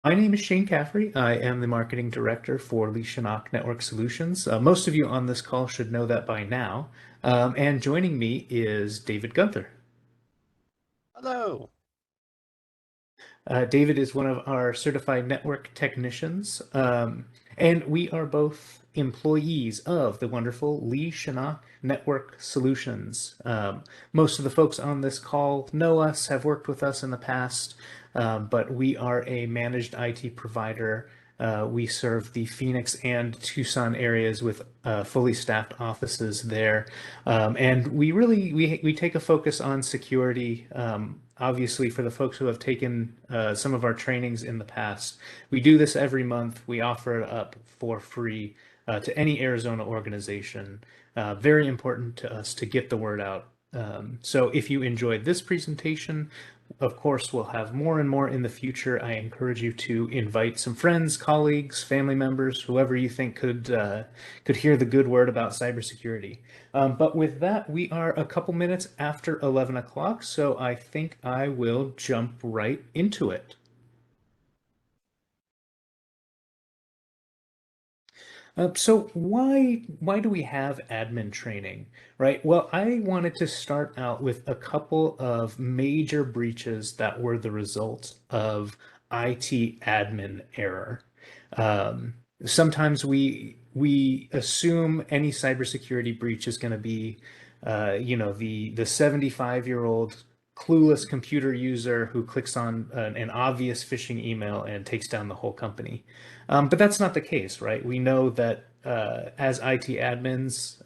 My name is Shane Caffrey. I am the marketing director for Lee Network Solutions. Most of you on this call should know that by now. And joining me is David Gunther. Hello. David is one of our certified network technicians, and we are both employees of the wonderful Lee Network Solutions. Most of the folks on this call know us, have worked with us in the past, but we are a managed IT provider. We serve the Phoenix and Tucson areas with fully staffed offices there, and we take a focus on security. Obviously, for the folks who have taken some of our trainings in the past, we do this every month. We offer it up for free to any Arizona organization. Very important to us to get the word out. So if you enjoyed this presentation, of course, we'll have more and more in the future. I encourage you to invite some friends, colleagues, family members, whoever you think could hear the good word about cybersecurity. But with that, we are a couple minutes after 11 o'clock, so I think I will jump right into it. So why do we have admin training, right? Well, I wanted to start out with a couple of major breaches that were the result of IT admin error. Sometimes we assume any cybersecurity breach is going to be, the 75-year-old clueless computer user who clicks on an obvious phishing email and takes down the whole company. But that's not the case, right? We know that as IT admins,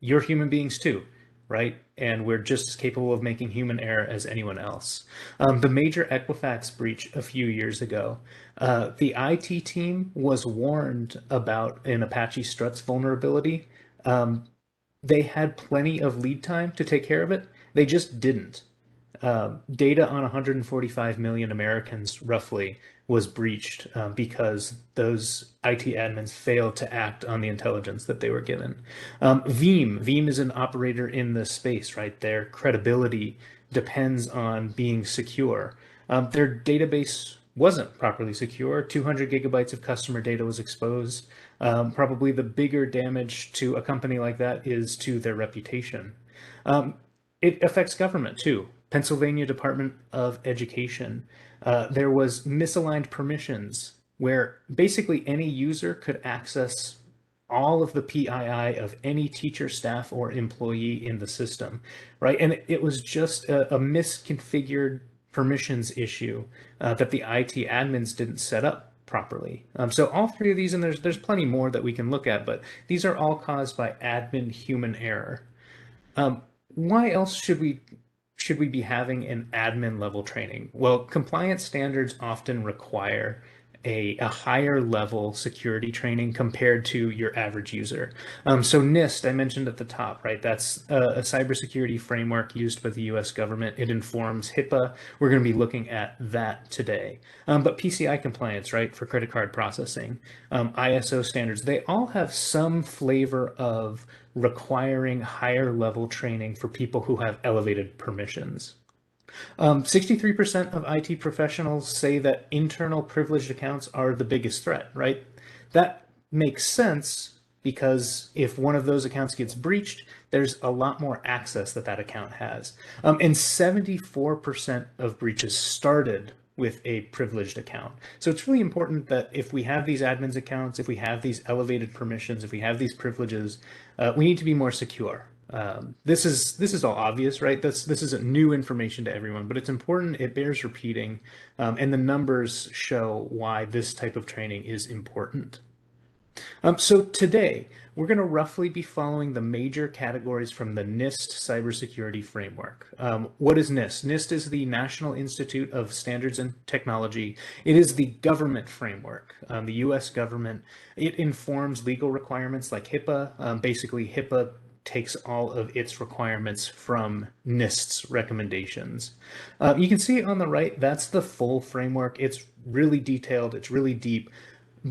you're human beings too, right? And we're just as capable of making human error as anyone else. The major Equifax breach a few years ago, the IT team was warned about an Apache Struts vulnerability. They had plenty of lead time to take care of it. They just didn't. Data on 145 million Americans, roughly, was breached because those IT admins failed to act on the intelligence that they were given. Veeam is an operator in this space, right? Their credibility depends on being secure. Their database wasn't properly secure. 200 gigabytes of customer data was exposed. Probably the bigger damage to a company like that is to their reputation. Um, it affects government too. Pennsylvania Department of Education. There was misaligned permissions where basically any user could access all of the PII of any teacher, staff, or employee in the system, right? And it was just a misconfigured permissions issue that the IT admins didn't set up properly. So all three of these, and there's plenty more that we can look at, but these are all caused by admin human error. Um, why else should we be having an admin level training? Well, compliance standards often require a higher level security training compared to your average user. So NIST, I mentioned at the top, right? That's a cybersecurity framework used by the US government. It informs HIPAA. We're going to be looking at that today. But PCI compliance, right, for credit card processing, ISO standards, they all have some flavor of requiring higher level training for people who have elevated permissions. 63% of IT professionals say that internal privileged accounts are the biggest threat, right? That makes sense because if one of those accounts gets breached, there's a lot more access that that account has. And 74% of breaches started with a privileged account. So it's really important that if we have these admins accounts, if we have these elevated permissions, if we have these privileges, we need to be more secure. This is all obvious, right? This isn't new information to everyone, but it's important. It bears repeating, and the numbers show why this type of training is important. So today we're going to roughly be following the major categories from the NIST Cybersecurity Framework. What is NIST? NIST is the National Institute of Standards and Technology. It is the government framework, the U.S. government. It informs legal requirements like HIPAA. Basically, HIPAA takes all of its requirements from NIST's recommendations. You can see on the right, that's the full framework. It's really detailed, it's really deep.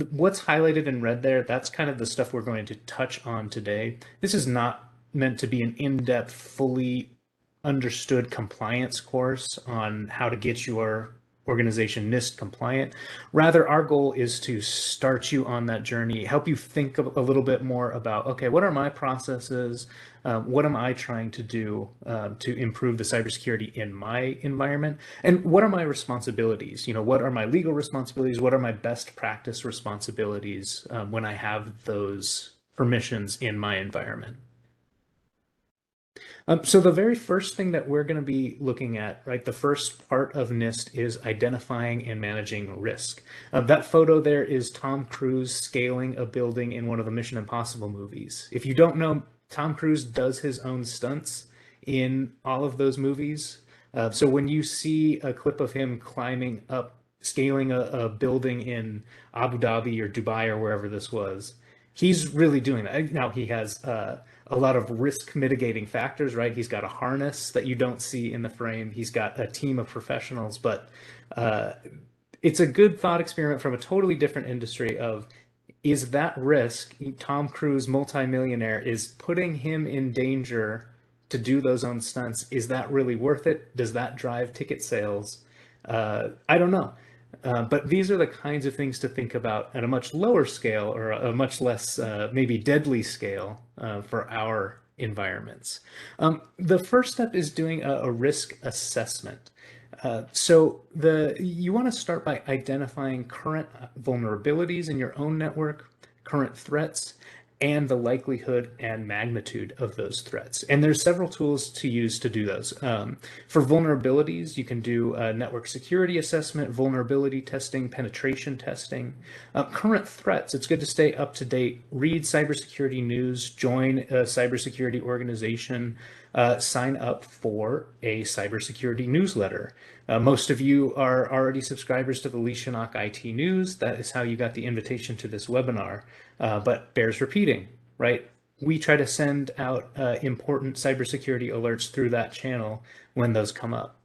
What's highlighted in red there, that's kind of the stuff we're going to touch on today. This is not meant to be an in-depth, fully understood compliance course on how to get your organization NIST compliant. Rather, our goal is to start you on that journey, help you think a little bit more about, okay, what are my processes? What am I trying to do to improve the cybersecurity in my environment? And what are my responsibilities? What are my legal responsibilities? What are my best practice responsibilities when I have those permissions in my environment? So the very first thing that we're going to be looking at, right, the first part of NIST is identifying and managing risk. That photo there is Tom Cruise scaling a building in one of the Mission Impossible movies. If you don't know, Tom Cruise does his own stunts in all of those movies. So when you see a clip of him climbing up, scaling a building in Abu Dhabi or Dubai or wherever this was, he's really doing that. Now he has a lot of risk mitigating factors, right? He's got a harness that you don't see in the frame. He's got a team of professionals, but uh, it's a good thought experiment from a totally different industry of, is that risk, Tom Cruise, multimillionaire, is putting him in danger to do those own stunts? Is that really worth it? Does that drive ticket sales? I don't know. But these are the kinds of things to think about at a much lower scale or a much less maybe deadly scale for our environments. The first step is doing a risk assessment. So you want to start by identifying current vulnerabilities in your own network, current threats, and the likelihood and magnitude of those threats. And there's several tools to use to do those. For vulnerabilities, you can do a network security assessment, vulnerability testing, penetration testing. Current threats, it's good to stay up to date. Read cybersecurity news, join a cybersecurity organization, sign up for a cybersecurity newsletter. Most of you are already subscribers to the Lee Shanok IT News. That is how you got the invitation to this webinar, but bears repeating, right? We try to send out important cybersecurity alerts through that channel when those come up.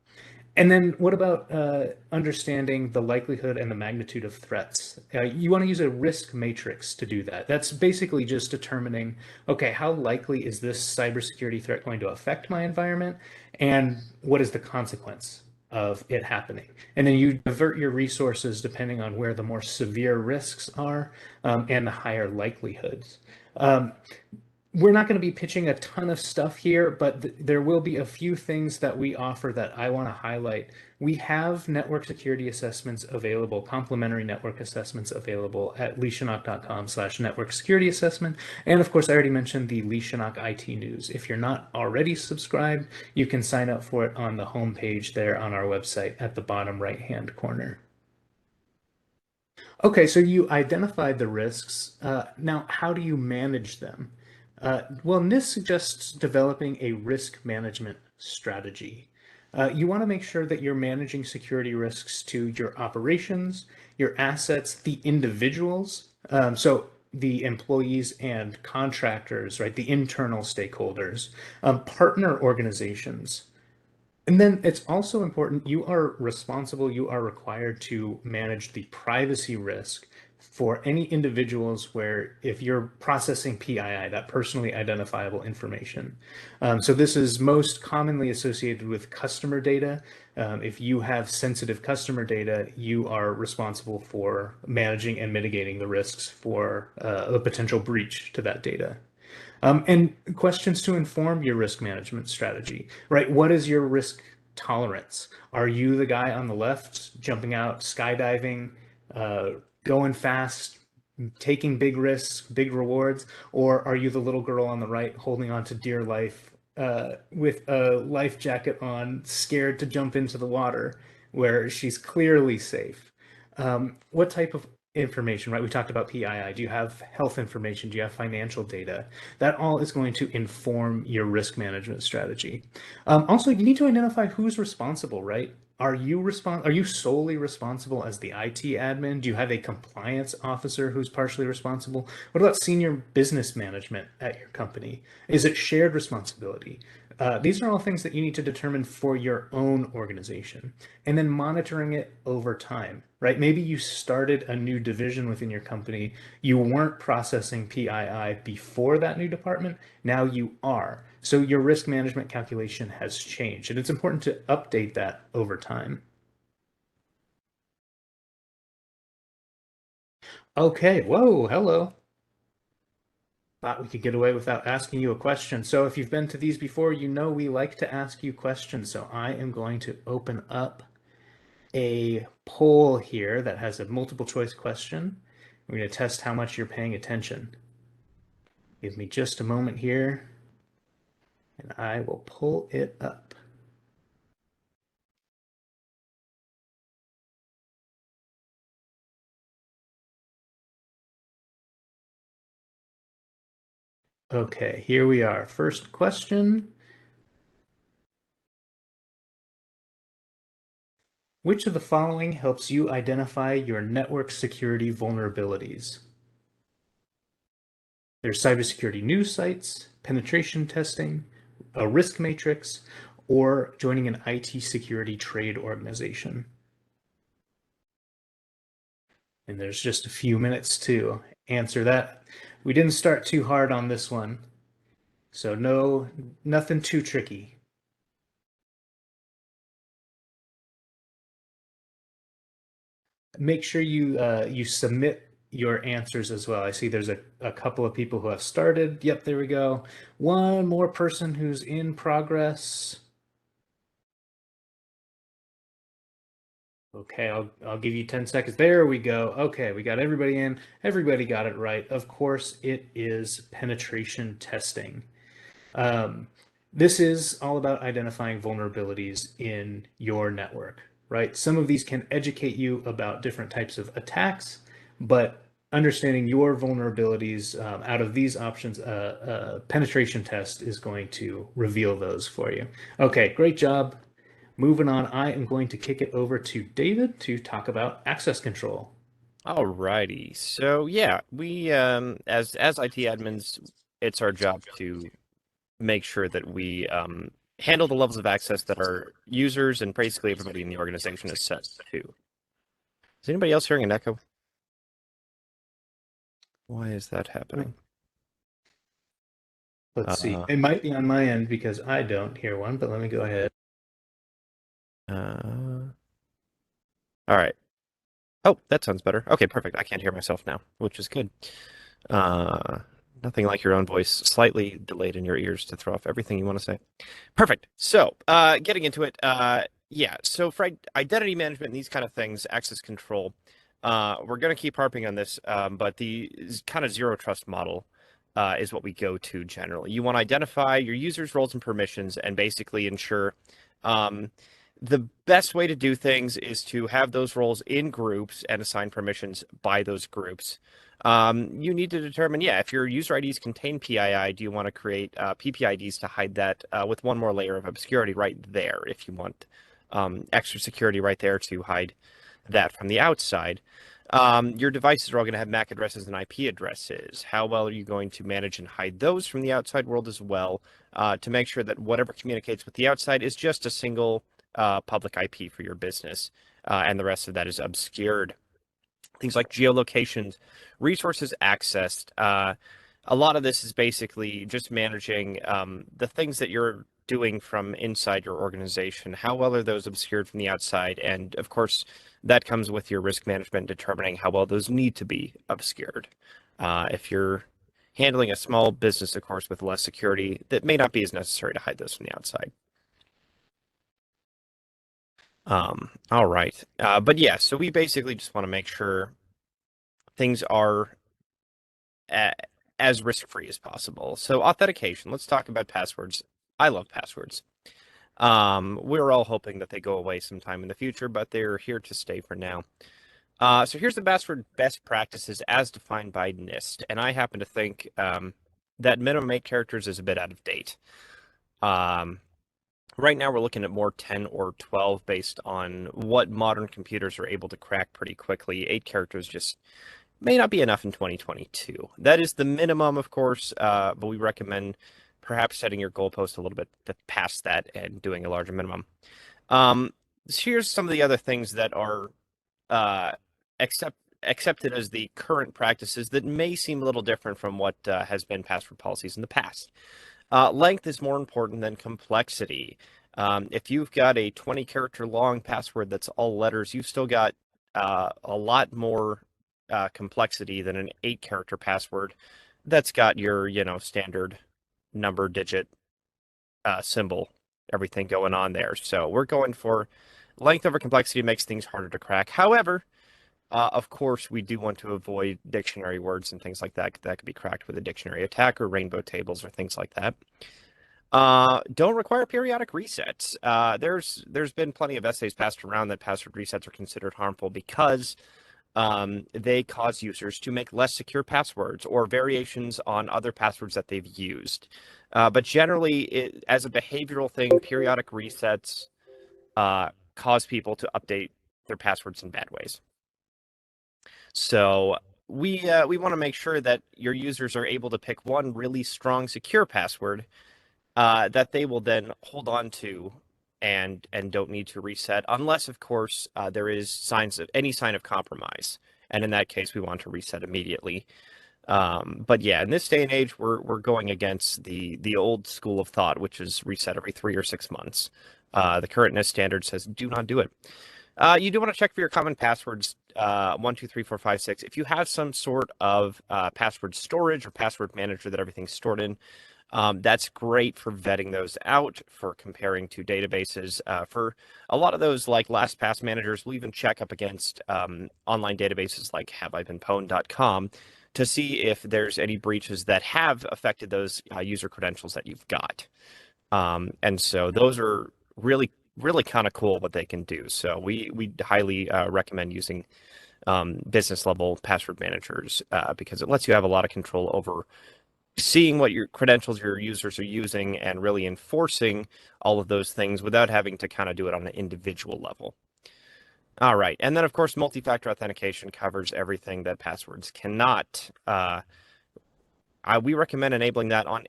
And then what about understanding the likelihood and the magnitude of threats? You want to use a risk matrix to do that. That's basically just determining, okay, how likely is this cybersecurity threat going to affect my environment? And what is the consequence of it happening? And then you divert your resources depending on where the more severe risks are and the higher likelihoods. We're not going to be pitching a ton of stuff here, but there will be a few things that we offer that I want to highlight. We have network security assessments available, complimentary network assessments available at leeshanok.com/network security assessment. And of course, I already mentioned the Lee Shanok IT News. If you're not already subscribed, you can sign up for it on the homepage there on our website at the bottom right-hand corner. Okay, so you identified the risks. Now, how do you manage them? Well, NIST suggests developing a risk management strategy. You want to make sure that you're managing security risks to your operations, your assets, the individuals, so the employees and contractors, right, the internal stakeholders, partner organizations, and then it's also important, you are responsible, you are required to manage the privacy risk for any individuals where if you're processing PII, that personally identifiable information. So this is most commonly associated with customer data. If you have sensitive customer data, you are responsible for managing and mitigating the risks for a potential breach to that data. And questions to inform your risk management strategy, right? What is your risk tolerance? Are you the guy on the left jumping out, skydiving, uh, going fast, taking big risks, big rewards? Or are you the little girl on the right holding on to dear life with a life jacket on, scared to jump into the water where she's clearly safe? What type of information, right? We talked about PII. Do you have health information? Do you have financial data? That all is going to inform your risk management strategy. Also, you need to identify who's responsible, right? Are you solely responsible as the IT admin? Do you have a compliance officer who's partially responsible? What about senior business management at your company? Is it shared responsibility? These are all things that you need to determine for your own organization and then monitoring it over time, right? Maybe you started a new division within your company. You weren't processing PII before that new department. Now you are. So your risk management calculation has changed, and it's important to update that over time. Okay, whoa, hello. Thought we could get away without asking you a question. So if you've been to these before, you know we like to ask you questions. So I am going to open up a poll here that has a multiple choice question. We're going to test how much you're paying attention. Give me just a moment here, and I will pull it up. Okay, here we are. First question. Which of the following helps you identify your network security vulnerabilities? There's cybersecurity news sites, penetration testing, a risk matrix, or joining an IT security trade organization. And there's just a few minutes to answer that. We didn't start too hard on this one, so nothing too tricky. Make sure you submit your answers as well. I see there's a couple of people who have started. Yep, there we go. One more person who's in progress. Okay, I'll give you 10 seconds. There we go. Okay, we got everybody in. Everybody got it right. Of course, it is penetration testing. Um, this is all about identifying vulnerabilities in your network, right? Some of these can educate you about different types of attacks, but understanding your vulnerabilities out of these options, penetration test is going to reveal those for you. Okay, great job. Moving on, I am going to kick it over to David to talk about access control. Alrighty. So yeah, we as IT admins, it's our job to make sure that we handle the levels of access that our users and basically everybody in the organization is set to. Is anybody else hearing an echo? Why is that happening? Let's see. Uh, It might be on my end because I don't hear one, but let me go ahead. all right. Oh, that sounds better. Okay, perfect. I can't hear myself now, which is good. Uh, Nothing like your own voice, slightly delayed in your ears to throw off everything you want to say. Perfect. So, getting into it, yeah. So for identity management and these kind of things, access control, we're going to keep harping on this, but the kind of zero trust model is what we go to generally. You want to identify your users' roles and permissions, and basically ensure. Um, the best way to do things is to have those roles in groups and assign permissions by those groups. You need to determine, yeah, if your user IDs contain PII, do you want to create PPIDs to hide that with one more layer of obscurity right there if you want extra security right there to hide that from the outside. Your devices are all going to have MAC addresses and IP addresses. How well are you going to manage and hide those from the outside world as well to make sure that whatever communicates with the outside is just a single public IP for your business, and the rest of that is obscured. Things like geolocations, resources accessed. A lot of this is basically just managing the things that you're doing from inside your organization. How well are those obscured from the outside? And of course, that comes with your risk management, determining how well those need to be obscured. If you're handling a small business, of course, with less security, that may not be as necessary to hide those from the outside. All right. But yeah, so we basically just want to make sure things are as risk-free as possible. So authentication, let's talk about passwords. I love passwords. We're all hoping that they go away sometime in the future, but they're here to stay for now. So here's the password best practices as defined by NIST, and I happen to think that minimum 8 characters is a bit out of date. Um, right now, we're looking at more 10 or 12 based on what modern computers are able to crack pretty quickly. 8 characters just may not be enough in 2022. That is the minimum, of course, but we recommend perhaps setting your goalpost a little bit past that and doing a larger minimum. Um, Here's some of the other things that are uh, accepted as the current practices that may seem a little different from what has been password policies in the past. Length is more important than complexity. If you've got a 20 character long password that's all letters, you've still got a lot more complexity than an 8-character password that's got your, standard number, digit, symbol, everything going on there. So we're going for length over complexity makes things harder to crack. However, of course, we do want to avoid dictionary words and things like that that could be cracked with a dictionary attack or rainbow tables or things like that. Don't require periodic resets. There's been plenty of essays passed around that password resets are considered harmful because they cause users to make less secure passwords or variations on other passwords that they've used. But generally, as a behavioral thing, periodic resets cause people to update their passwords in bad ways. So we want to make sure that your users are able to pick one really strong, secure password that they will then hold on to and don't need to reset, unless, of course, there is any sign of compromise. And in that case, we want to reset immediately. But yeah, in this day and age, we're going against the old school of thought, which is reset every 3 or 6 months. The current NIST standard says do not do it. You do want to check for your common passwords, 1, 2, 3, 4, 5, 6. If you have some sort of password storage or password manager that everything's stored in, that's great for vetting those out, for comparing to databases. For a lot of those, like LastPass managers, we'll even check up against online databases like haveibeenpwned.com to see if there's any breaches that have affected those user credentials that you've got. And so those are really, really kind of cool what they can do. So we highly recommend using business level password managers because it lets you have a lot of control over seeing what your credentials your users are using and really enforcing all of those things without having to kind of do it on an individual level. All right. And then, of course, multi-factor authentication covers everything that passwords cannot. We recommend enabling that on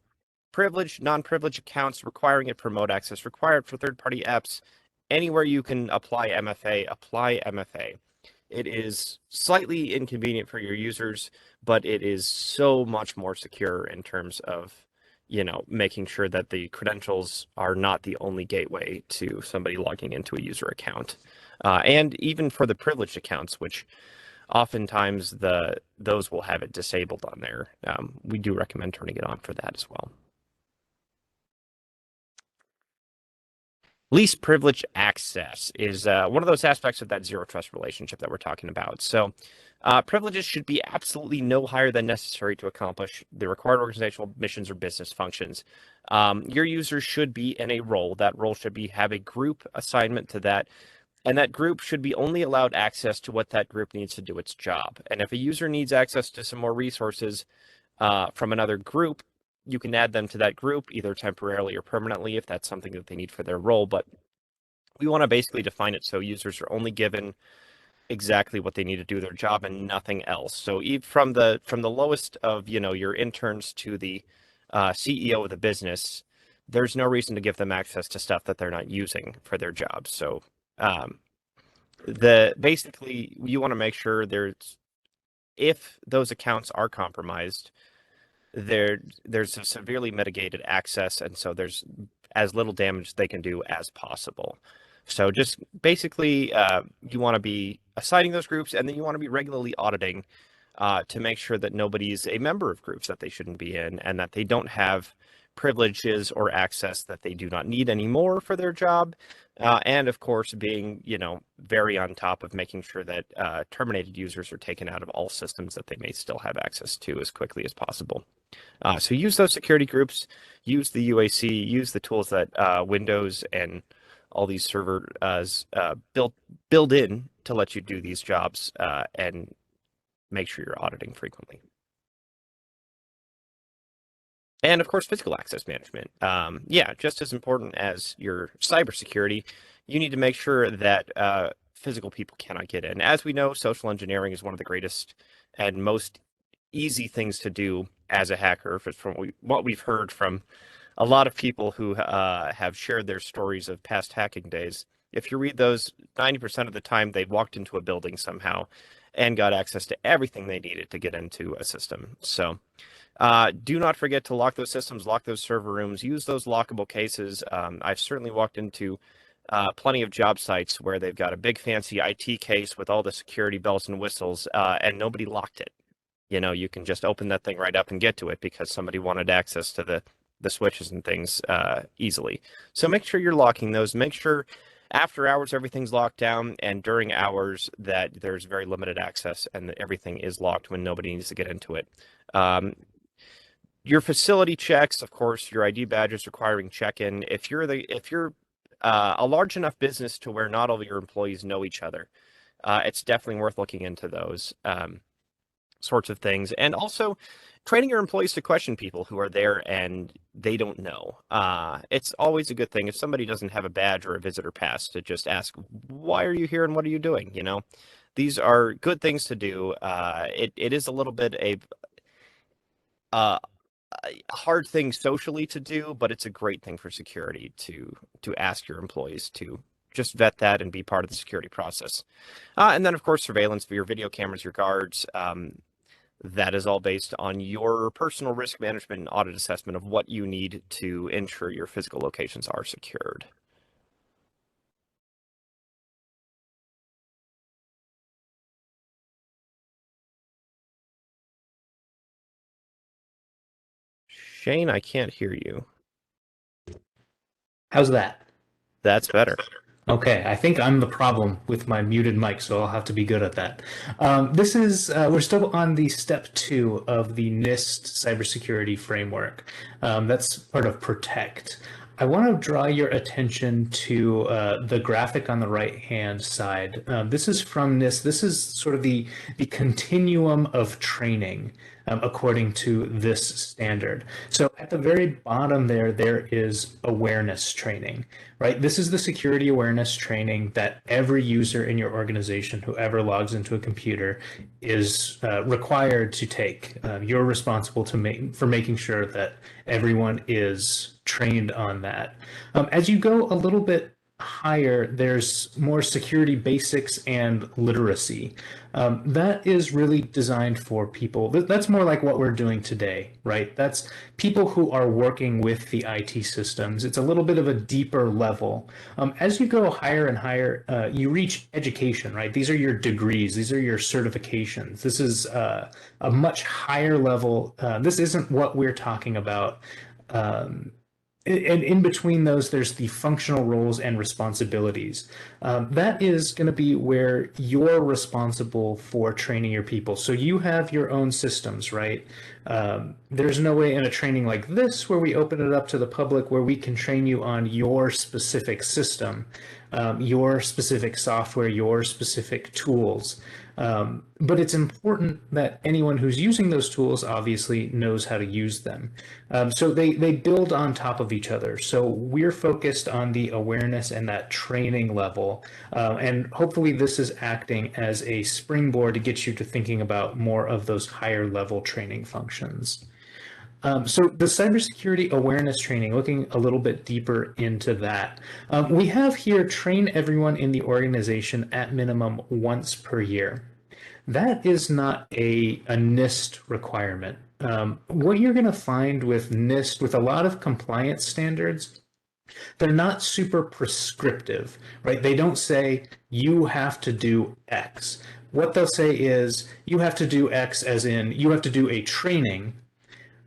privileged, non-privileged accounts, requiring it for remote access, required for third-party apps. Anywhere you can apply MFA, apply MFA. It is slightly inconvenient for your users, but it is so much more secure in terms of, making sure that the credentials are not the only gateway to somebody logging into a user account. And even for the privileged accounts, which oftentimes those will have it disabled on there. We do recommend turning it on for that as well. Least privileged access is one of those aspects of that zero trust relationship that we're talking about. So privileges should be absolutely no higher than necessary to accomplish the required organizational missions or business functions. Your users should be in a role. That role should have a group assignment to that. And that group should be only allowed access to what that group needs to do its job. And if a user needs access to some more resources from another group, you can add them to that group either temporarily or permanently if that's something that they need for their role. But we want to basically define it so users are only given exactly what they need to do their job and nothing else. So from the lowest of your interns to the CEO of the business, there's no reason to give them access to stuff that they're not using for their job. So basically you want to make sure if those accounts are compromised, there's a severely mitigated access, and so there's as little damage they can do as possible. So just basically, you want to be assigning those groups, and then you want to be regularly auditing to make sure that nobody's a member of groups that they shouldn't be in, and that they don't have privileges or access that they do not need anymore for their job. And of course, being very on top of making sure that terminated users are taken out of all systems that they may still have access to as quickly as possible. So use those security groups, use the UAC, use the tools that Windows and all these servers build in to let you do these jobs and make sure you're auditing frequently. And of course, physical access management. Yeah, just as important as your cybersecurity, you need to make sure that physical people cannot get in. As we know, social engineering is one of the greatest and most easy things to do as a hacker. From what we've heard from a lot of people who have shared their stories of past hacking days, if you read those, 90% of the time they walked into a building somehow and got access to everything they needed to get into a system. So do not forget to lock those systems, lock those server rooms, use those lockable cases. I've certainly walked into plenty of job sites where they've got a big fancy IT case with all the security bells and whistles, and nobody locked it. You can just open that thing right up and get to it because somebody wanted access to the switches and things easily. So make sure you're locking those. Make sure after hours everything's locked down, and during hours that there's very limited access and that everything is locked when nobody needs to get into it. Um, your facility checks, of course, your ID badges requiring check-in. If you're a large enough business to where not all of your employees know each other, it's definitely worth looking into those sorts of things. And also training your employees to question people who are there and they don't know. It's always a good thing if somebody doesn't have a badge or a visitor pass to just ask, why are you here and what are you doing? These are good things to do. It is a little bit uh, a hard thing socially to do, but it's a great thing for security to ask your employees to just vet that and be part of the security process. And then, of course, surveillance for your video cameras, your guards. That is all based on your personal risk management and audit assessment of what you need to ensure your physical locations are secured. Shane, I can't hear you. How's that? That's better. Okay, I think I'm the problem with my muted mic, so I'll have to be good at that. We're still on the step 2 of the NIST cybersecurity framework. That's part of Protect. I want to draw your attention to the graphic on the right-hand side. This is from NIST. This is sort of the continuum of training according to this standard. So at the very bottom there is awareness training, right? This is the security awareness training that every user in your organization, whoever logs into a computer, is required to take. You're responsible for making sure that everyone is trained on that. As you go a little bit higher, there's more security basics and literacy. That is really designed for people. That's more like what we're doing today, right? That's people who are working with the IT systems. It's a little bit of a deeper level. As you go higher and higher, you reach education, right? These are your degrees. These are your certifications. This is a much higher level. This isn't what we're talking about. Um, and in between those, there's the functional roles and responsibilities. That is going to be where you're responsible for training your people. So you have your own systems, right? There's no way in a training like this where we open it up to the public where we can train you on your specific system, your specific software, your specific tools. But it's important that anyone who's using those tools obviously knows how to use them. So they build on top of each other. So we're focused on the awareness and that training level. And hopefully this is acting as a springboard to get you to thinking about more of those higher level training functions. So the cybersecurity awareness training, looking a little bit deeper into that, we have here train everyone in the organization at minimum once per year. That is not a NIST requirement. What you're going to find with NIST, with a lot of compliance standards, they're not super prescriptive, right? They don't say you have to do X. What they'll say is you have to do X, as in you have to do a training.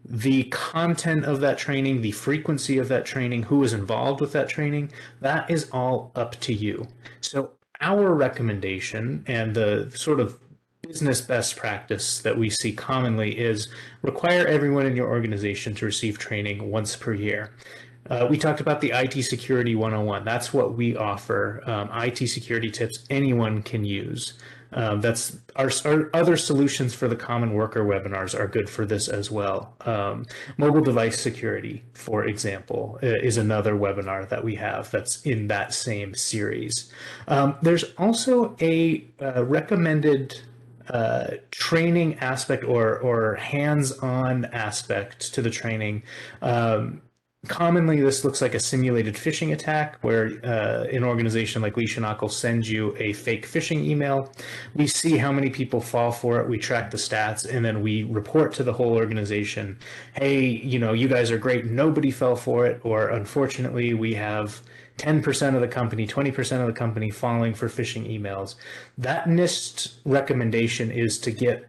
The content of that training, the frequency of that training, who is involved with that training, that is all up to you. So our recommendation and the sort of business best practice that we see commonly is require everyone in your organization to receive training once per year. We talked about the IT Security 101. That's what we offer. IT security tips anyone can use. That's our other solutions for the common worker webinars are good for this as well. Mobile device security, for example, is another webinar that we have that's in that same series. There's also a recommended training aspect or hands-on aspect to the training. Commonly, this looks like a simulated phishing attack where an organization like Leashonock will send you a fake phishing email. We see how many people fall for it. We track the stats, and then we report to the whole organization, hey, you guys are great. Nobody fell for it. Or unfortunately, we have 10% of the company, 20% of the company falling for phishing emails. That NIST recommendation is to get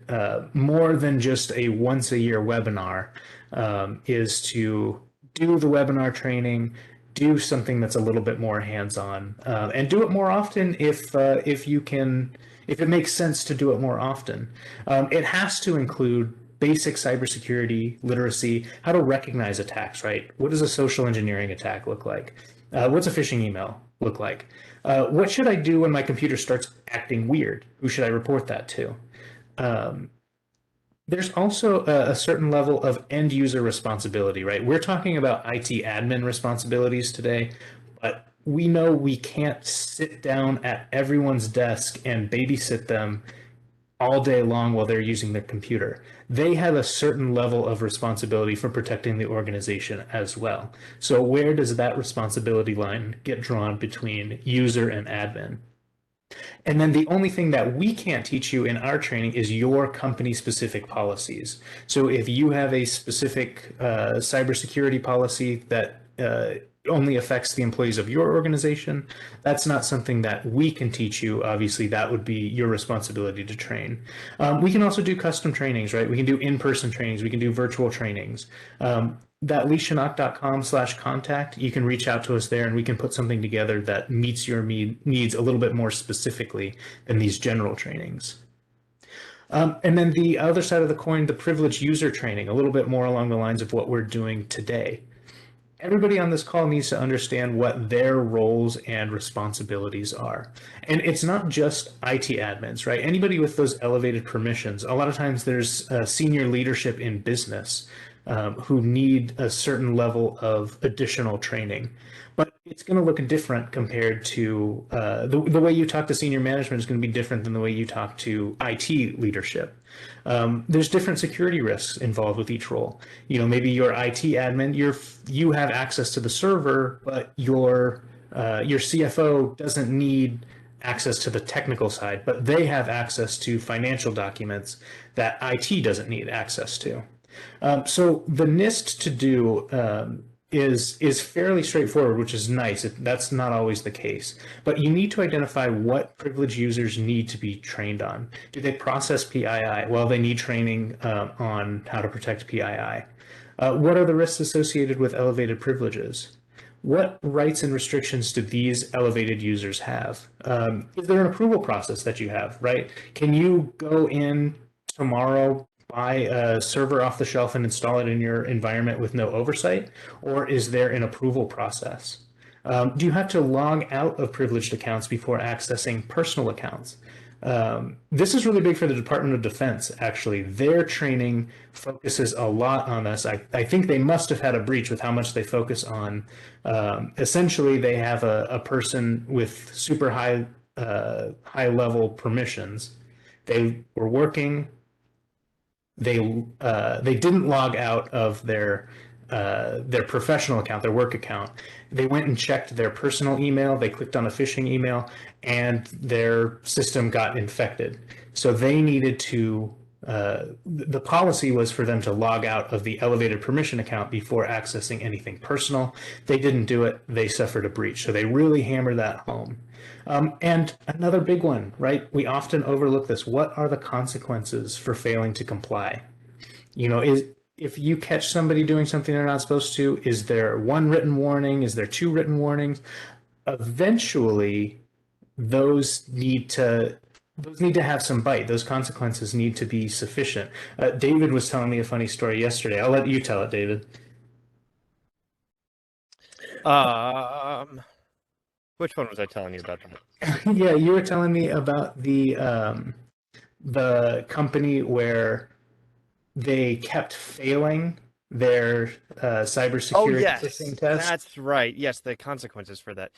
more than just a once a year webinar, is to do the webinar training, do something that's a little bit more hands-on, and do it more often if you can, if it makes sense to do it more often. It has to include basic cybersecurity literacy, how to recognize attacks, right? What does a social engineering attack look like? What's a phishing email look like? What should I do when my computer starts acting weird? Who should I report that to? Um, there's also a certain level of end user responsibility, right? We're talking about IT admin responsibilities today, but we know we can't sit down at everyone's desk and babysit them all day long while they're using their computer. They have a certain level of responsibility for protecting the organization as well. So, where does that responsibility line get drawn between user and admin? And then the only thing that we can't teach you in our training is your company specific policies. So if you have a specific cybersecurity policy that only affects the employees of your organization, that's not something that we can teach you. Obviously, that would be your responsibility to train. We can also do custom trainings, right? We can do in-person trainings. We can do virtual trainings. That leeshanok.com/contact, you can reach out to us there and we can put something together that meets your needs a little bit more specifically than these general trainings. And then the other side of the coin, the privileged user training, a little bit more along the lines of what we're doing today. Everybody on this call needs to understand what their roles and responsibilities are. And it's not just IT admins, right? Anybody with those elevated permissions, a lot of times there's senior leadership in business who need a certain level of additional training. But it's going to look different compared to the way you talk to senior management is going to be different than the way you talk to IT leadership. There's different security risks involved with each role. You know, maybe your IT admin, you have access to the server, but your CFO doesn't need access to the technical side, but they have access to financial documents that IT doesn't need access to. So the NIST to do is fairly straightforward, which is nice. That's not always the case. But you need to identify what privileged users need to be trained on. Do they process PII? Well, they need training on how to protect PII. What are the risks associated with elevated privileges? What rights and restrictions do these elevated users have? Is there an approval process that you have, right? Can you go in tomorrow, buy a server off the shelf and install it in your environment with no oversight? Or is there an approval process? Do you have to log out of privileged accounts before accessing personal accounts? This is really big for the Department of Defense, actually. Their training focuses a lot on this. I think they must have had a breach with how much they focus on. Essentially, they have a person with super high level permissions. They were working, they didn't log out of their professional account, their work account. They went and checked their personal email. They clicked on a phishing email, and their system got infected. So they needed to. The policy was for them to log out of the elevated permission account before accessing anything personal. They didn't do it. They suffered a breach. So they really hammered that home. And another big one, right? We often overlook this. What are the consequences for failing to comply? You know, is if you catch somebody doing something they're not supposed to, is there one written warning? Is there two written warnings? Eventually, those need to those need to have some bite. Those consequences need to be sufficient. David was telling me a funny story yesterday. I'll let you tell it, David. Which one was I telling you about that? Yeah, you were telling me about the company where they kept failing their Oh cybersecurity phishing yes, test. that's right. Yes, the consequences for that.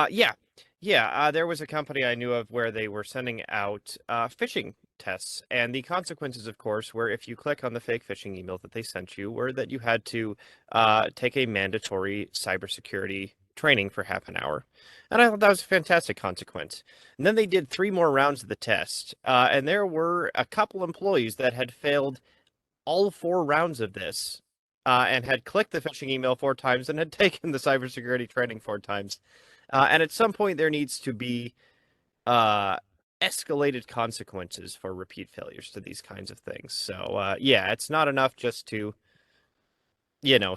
Yeah, yeah. There was a company I knew of where they were sending out phishing tests, and the consequences, of course, were if you click on the fake phishing email that they sent you, were that you had to take a mandatory cybersecurity training for half an hour. And I thought that was a fantastic consequence. And then they did 3 more rounds of the test, and there were a couple employees that had failed all 4 rounds of this and had clicked the phishing email 4 times and had taken the cybersecurity training 4 times. And at some point, there needs to be uh, escalated consequences for repeat failures to these kinds of things. So, yeah, it's not enough just to,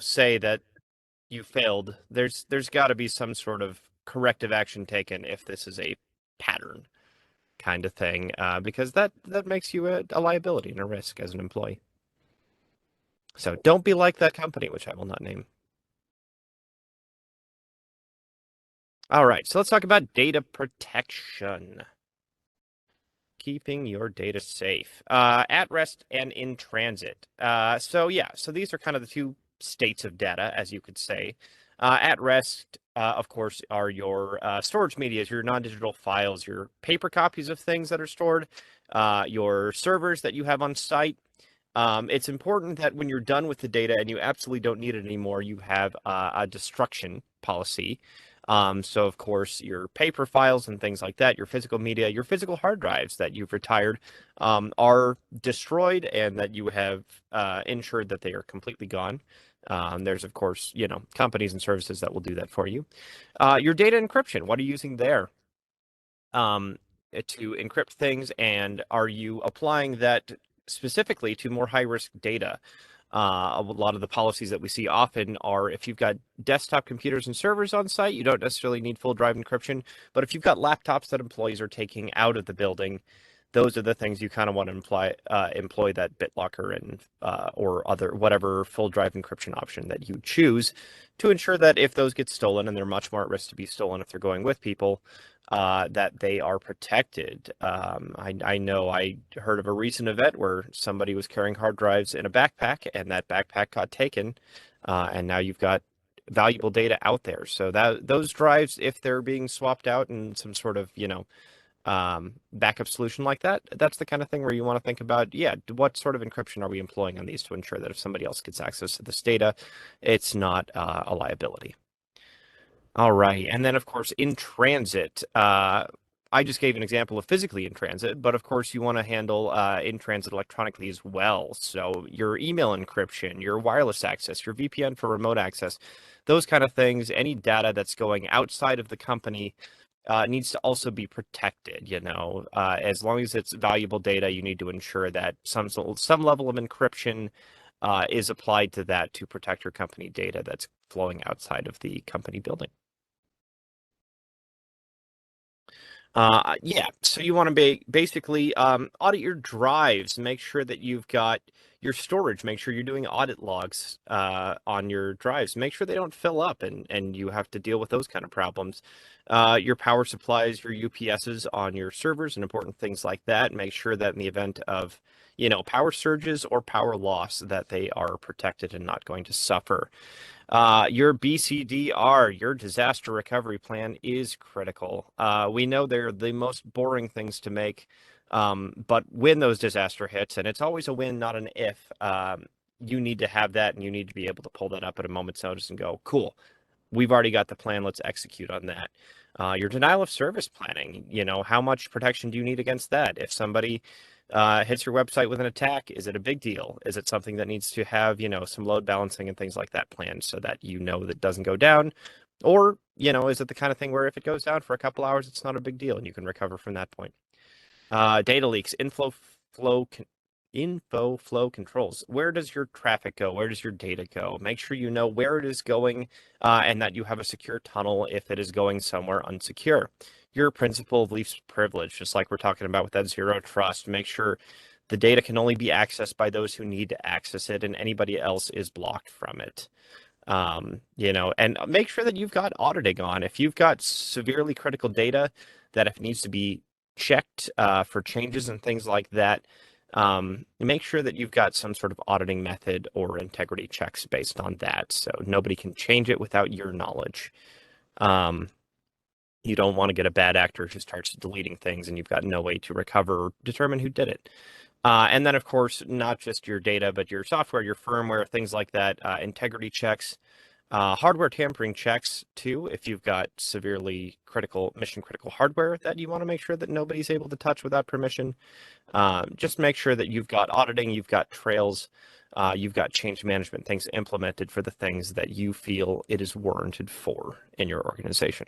say that you failed. There's got to be some sort of corrective action taken if this is a pattern kind of thing, because that makes you a liability and a risk as an employee. So don't be like that company, which I will not name. All right, so let's talk about data protection. Keeping your data safe, at rest and in transit. So these are kind of the two states of data, as you could say. At rest, of course, are your storage medias, your non-digital files, your paper copies of things that are stored, your servers that you have on site. It's important that when you're done with the data and you absolutely don't need it anymore, you have a destruction policy. So, of course, your paper files and things like that, your physical media, your physical hard drives that you've retired are destroyed and that you have ensured that they are completely gone. There's, of course, companies and services that will do that for you. Your data encryption, what are you using there? um, to encrypt things, and are you applying that specifically to more high risk data? A lot of the policies that we see often are if you've got desktop computers and servers on site, you don't necessarily need full drive encryption. But if you've got laptops that employees are taking out of the building, those are the things you kind of want to employ that BitLocker and or other whatever full drive encryption option that you choose to ensure that if those get stolen, and they're much more at risk to be stolen if they're going with people, that they are protected. I know I heard of a recent event where somebody was carrying hard drives in a backpack, and that backpack got taken, and now you've got valuable data out there. So that those drives, if they're being swapped out in some sort of backup solution like that, that's the kind of thing where you want to think about, yeah, what sort of encryption are we employing on these to ensure that if somebody else gets access to this data, it's not a liability. All right. And then, of course, in transit, I just gave an example of physically in transit, but of course, you want to handle in transit electronically as well. So, your email encryption, your wireless access, your VPN for remote access, those kind of things, any data that's going outside of the company needs to also be protected. As long as it's valuable data, you need to ensure that some level of encryption is applied to that to protect your company data that's flowing outside of the company building. Yeah, so you want to basically audit your drives, make sure that you've got your storage, make sure you're doing audit logs on your drives, make sure they don't fill up and you have to deal with those kind of problems. Your power supplies, your UPSs on your servers and important things like that. Make sure that in the event of, power surges or power loss, that they are protected and not going to suffer. Your BCDR, your disaster recovery plan, is critical. We know they're the most boring things to make, but when those disaster hits, and it's always a win, not an if, you need to have that, and you need to be able to pull that up at a moment's notice and go, cool, we've already got the plan. Let's execute on that. Your denial of service planning, how much protection do you need against that? If somebody hits your website with an attack, is it a big deal? Is it something that needs to have, some load balancing and things like that planned so that that doesn't go down? Or, is it the kind of thing where if it goes down for a couple hours, it's not a big deal and you can recover from that point? Data leaks, info flow controls. Where does your traffic go? Where does your data go? Make sure you know where it is going, and that you have a secure tunnel if it is going somewhere unsecure. Your principle of least privilege, just like we're talking about with that zero trust, make sure the data can only be accessed by those who need to access it, and anybody else is blocked from it. And make sure that you've got auditing on. If you've got severely critical data that if it needs to be checked for changes and things like that, make sure that you've got some sort of auditing method or integrity checks based on that. So nobody can change it without your knowledge. Um, you don't want to get a bad actor who starts deleting things and you've got no way to recover or determine who did it. And then, of course, not just your data, but your software, your firmware, things like that, integrity checks, hardware tampering checks, too, if you've got severely mission critical hardware that you want to make sure that nobody's able to touch without permission. Just make sure that you've got auditing, you've got trails, you've got change management things implemented for the things that you feel it is warranted for in your organization.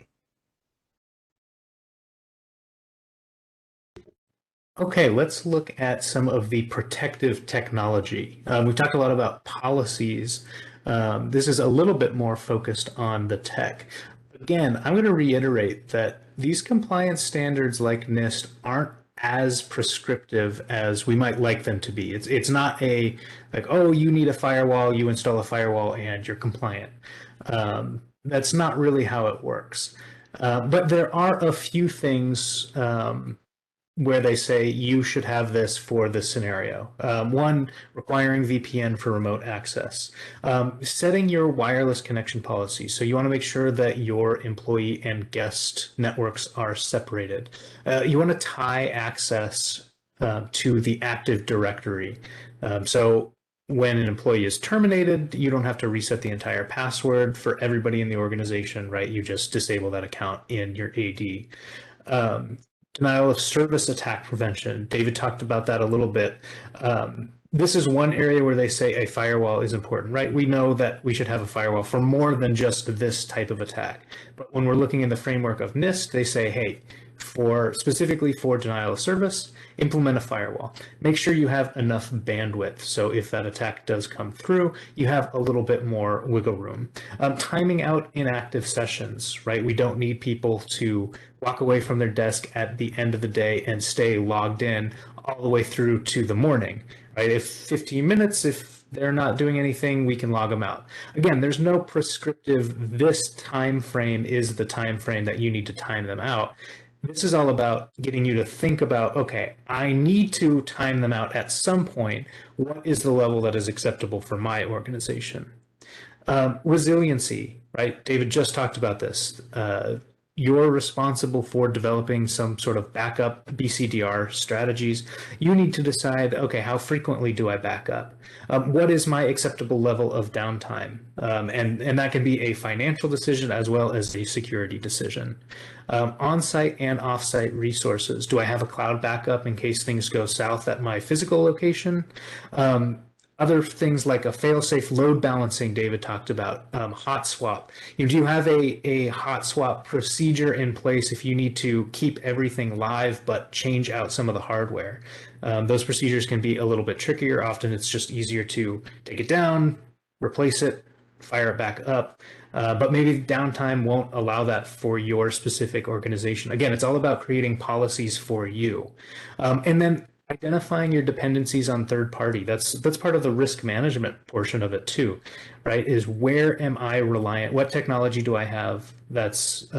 Okay, let's look at some of the protective technology. We've talked a lot about policies. This is a little bit more focused on the tech. Again, I'm going to reiterate that these compliance standards like NIST aren't as prescriptive as we might like them to be. It's not a like, oh, you need a firewall, you install a firewall, and you're compliant. That's not really how it works. But there are a few things where they say you should have this for this scenario. One, requiring VPN for remote access. Setting your wireless connection policy. So you want to make sure that your employee and guest networks are separated. You want to tie access to the Active Directory. So when an employee is terminated, you don't have to reset the entire password for everybody in the organization, right? You just disable that account in your AD. Um, Denial of service attack prevention. David talked about that a little bit. This is one area where they say a firewall is important, right? We know that we should have a firewall for more than just this type of attack. But when we're looking in the framework of NIST, they say, hey, for specifically for denial of service, implement a firewall. Make sure you have enough bandwidth. So if that attack does come through, you have a little bit more wiggle room. Timing out inactive sessions, right? We don't need people to walk away from their desk at the end of the day and stay logged in all the way through to the morning, right? If 15 minutes, if they're not doing anything, we can log them out. Again, there's no prescriptive, this time frame is the time frame that you need to time them out. This is all about getting you to think about, okay, I need to time them out at some point. What is the level that is acceptable for my organization? Resiliency, right? David just talked about this. You're responsible for developing some sort of backup BCDR strategies. You need to decide, okay, how frequently do I back up? What is my acceptable level of downtime? And that can be a financial decision as well as a security decision. On-site and off-site resources. Do I have a cloud backup in case things go south at my physical location? Other things like a fail-safe load balancing David talked about, hot swap. Do you have a hot swap procedure in place if you need to keep everything live but change out some of the hardware? Those procedures can be a little bit trickier. Often it's just easier to take it down, replace it, fire it back up. But maybe downtime won't allow that for your specific organization. Again, it's all about creating policies for you. And then identifying your dependencies on third party. That's part of the risk management portion of it too, right? Is where am I reliant? What technology do I have that's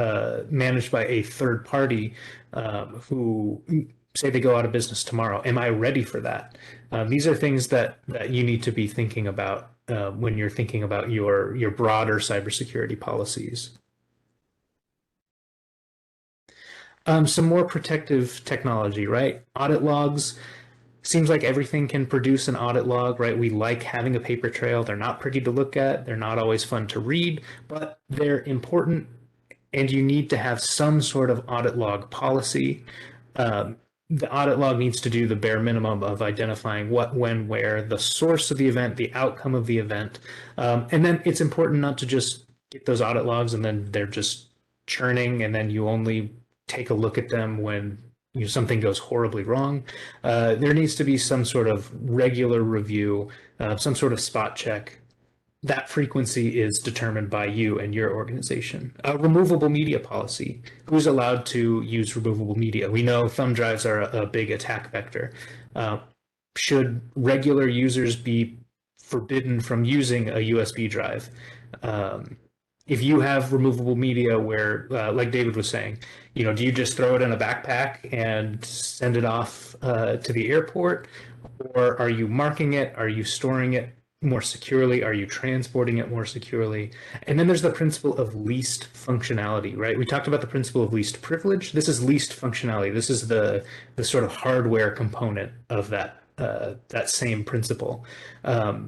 managed by a third party who say they go out of business tomorrow? Am I ready for that? These are things that you need to be thinking about when you're thinking about your broader cybersecurity policies. Some more protective technology, right? Audit logs. Seems like everything can produce an audit log, right? We like having a paper trail. They're not pretty to look at. They're not always fun to read, but they're important, and you need to have some sort of audit log policy. The audit log needs to do the bare minimum of identifying what, when, where, the source of the event, the outcome of the event. And then it's important not to just get those audit logs and then they're just churning and then you only take a look at them when something goes horribly wrong. There needs to be some sort of regular review, some sort of spot check. That frequency is determined by you and your organization. A removable media policy. Who's allowed to use removable media? We know thumb drives are a big attack vector. Should regular users be forbidden from using a USB drive? If you have removable media where, like David was saying, do you just throw it in a backpack and send it off to the airport? Or are you marking it? Are you storing it more securely? Are you transporting it more securely? And then there's the principle of least functionality, right? We talked about the principle of least privilege. This is least functionality. This is the sort of hardware component of that same principle. A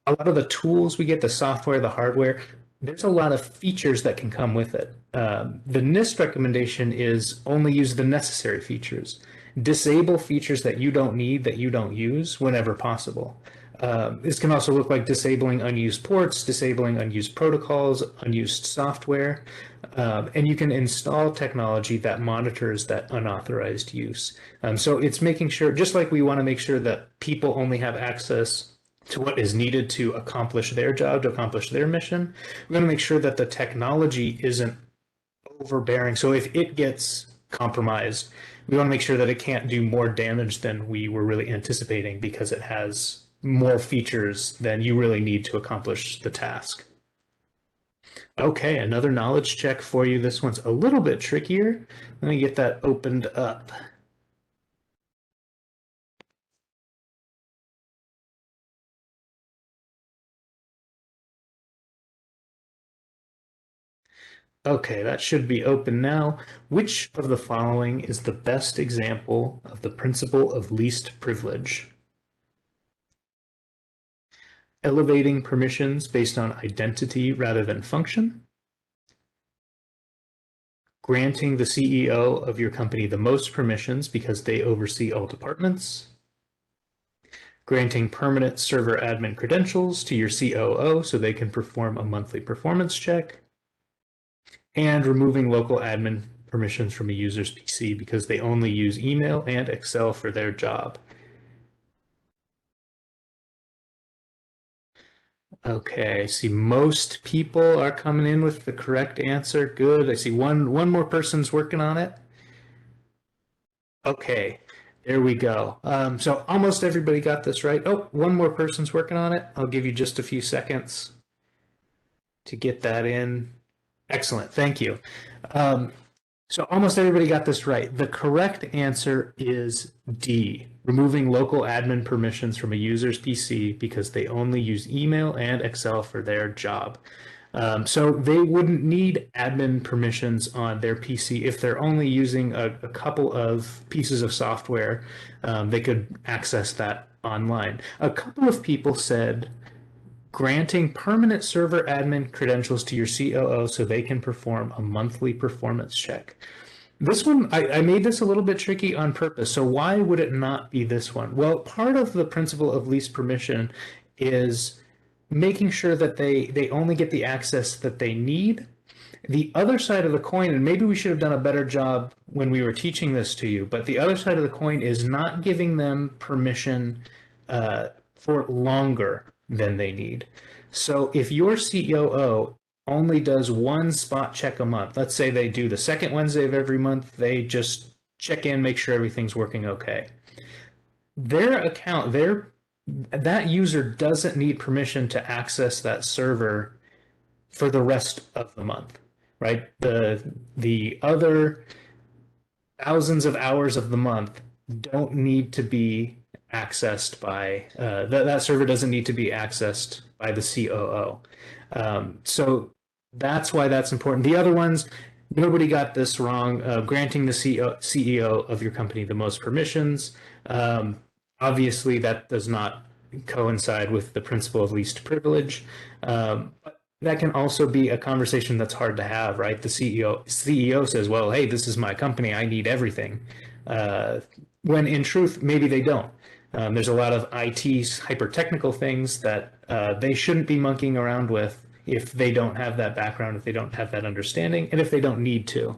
lot of the tools we get, the software, the hardware, there's a lot of features that can come with it. The NIST recommendation is only use the necessary features. Disable features that you don't need, that you don't use whenever possible. This can also look like disabling unused ports, disabling unused protocols, unused software, and you can install technology that monitors that unauthorized use. So it's making sure, just like we want to make sure that people only have access to what is needed to accomplish their job, to accomplish their mission, we want to make sure that the technology isn't overbearing. So if it gets compromised, we want to make sure that it can't do more damage than we were really anticipating because it has more features than you really need to accomplish the task. Okay, another knowledge check for you. This one's a little bit trickier. Let me get that opened up. Okay, that should be open now. Which of the following is the best example of the principle of least privilege? Elevating permissions based on identity rather than function, granting the CEO of your company the most permissions because they oversee all departments, granting permanent server admin credentials to your COO so they can perform a monthly performance check, and removing local admin permissions from a user's PC because they only use email and Excel for their job. Okay, I see most people are coming in with the correct answer. Good. I see one more person's working on it. Okay, there we go. So almost everybody got this right. Oh, one more person's working on it. I'll give you just a few seconds to get that in. Excellent. Thank you. Um, so almost everybody got this right. The correct answer is D, removing local admin permissions from a user's PC because they only use email and Excel for their job. So they wouldn't need admin permissions on their PC if they're only using a couple of pieces of software. They could access that online. A couple of people said granting permanent server admin credentials to your COO so they can perform a monthly performance check. This one, I made this a little bit tricky on purpose. So why would it not be this one? Well, part of the principle of least permission is making sure that they only get the access that they need. The other side of the coin, and maybe we should have done a better job when we were teaching this to you, but the other side of the coin is not giving them permission for longer than they need. So if your COO only does one spot check a month, let's say they do the second Wednesday of every month, they just check in, make sure everything's working okay. Their account, that user doesn't need permission to access that server for the rest of the month, right? The other thousands of hours of the month don't need to be accessed by that server doesn't need to be accessed by the COO. So that's why that's important. The other ones, nobody got this wrong. Granting the CEO of your company the most permissions. Obviously, that does not coincide with the principle of least privilege. But that can also be a conversation that's hard to have, right? The CEO says, "Well, hey, this is my company. I need everything," when in truth, maybe they don't. There's a lot of IT hyper technical things that they shouldn't be monkeying around with if they don't have that background, if they don't have that understanding, and if they don't need to.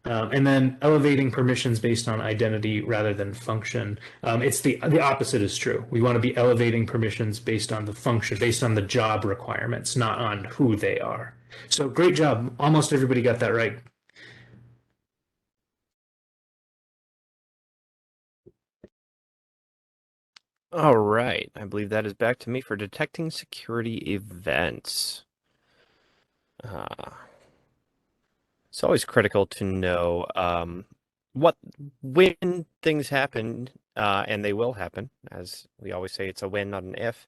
And then elevating permissions based on identity rather than function. It's the opposite is true. We want to be elevating permissions based on the function, based on the job requirements, not on who they are. So great job. Almost everybody got that right. All right, I believe that is back to me for detecting security events. Uh, it's always critical to know what when things happen, and they will happen, as we always say, it's a when, not an if.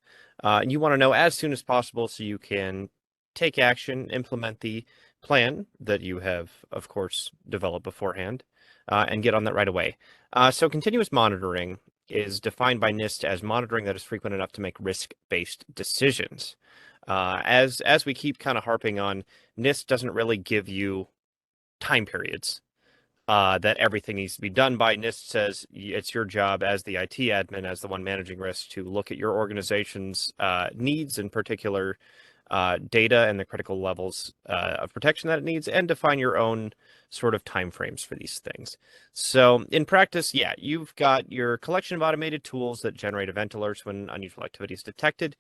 You want to know as soon as possible so you can take action, implement the plan that you have, of course, developed beforehand, and get on that right away. So continuous monitoring is defined by NIST as monitoring that is frequent enough to make risk-based decisions. As we keep kind of harping on, NIST doesn't really give you time periods. that everything needs to be done by. NIST says it's your job as the IT admin, as the one managing risk, to look at your organization's needs, in particular data and the critical levels of protection that it needs, and define your own sort of timeframes for these things. So in practice, yeah, you've got your collection of automated tools that generate event alerts when unusual activity is detected.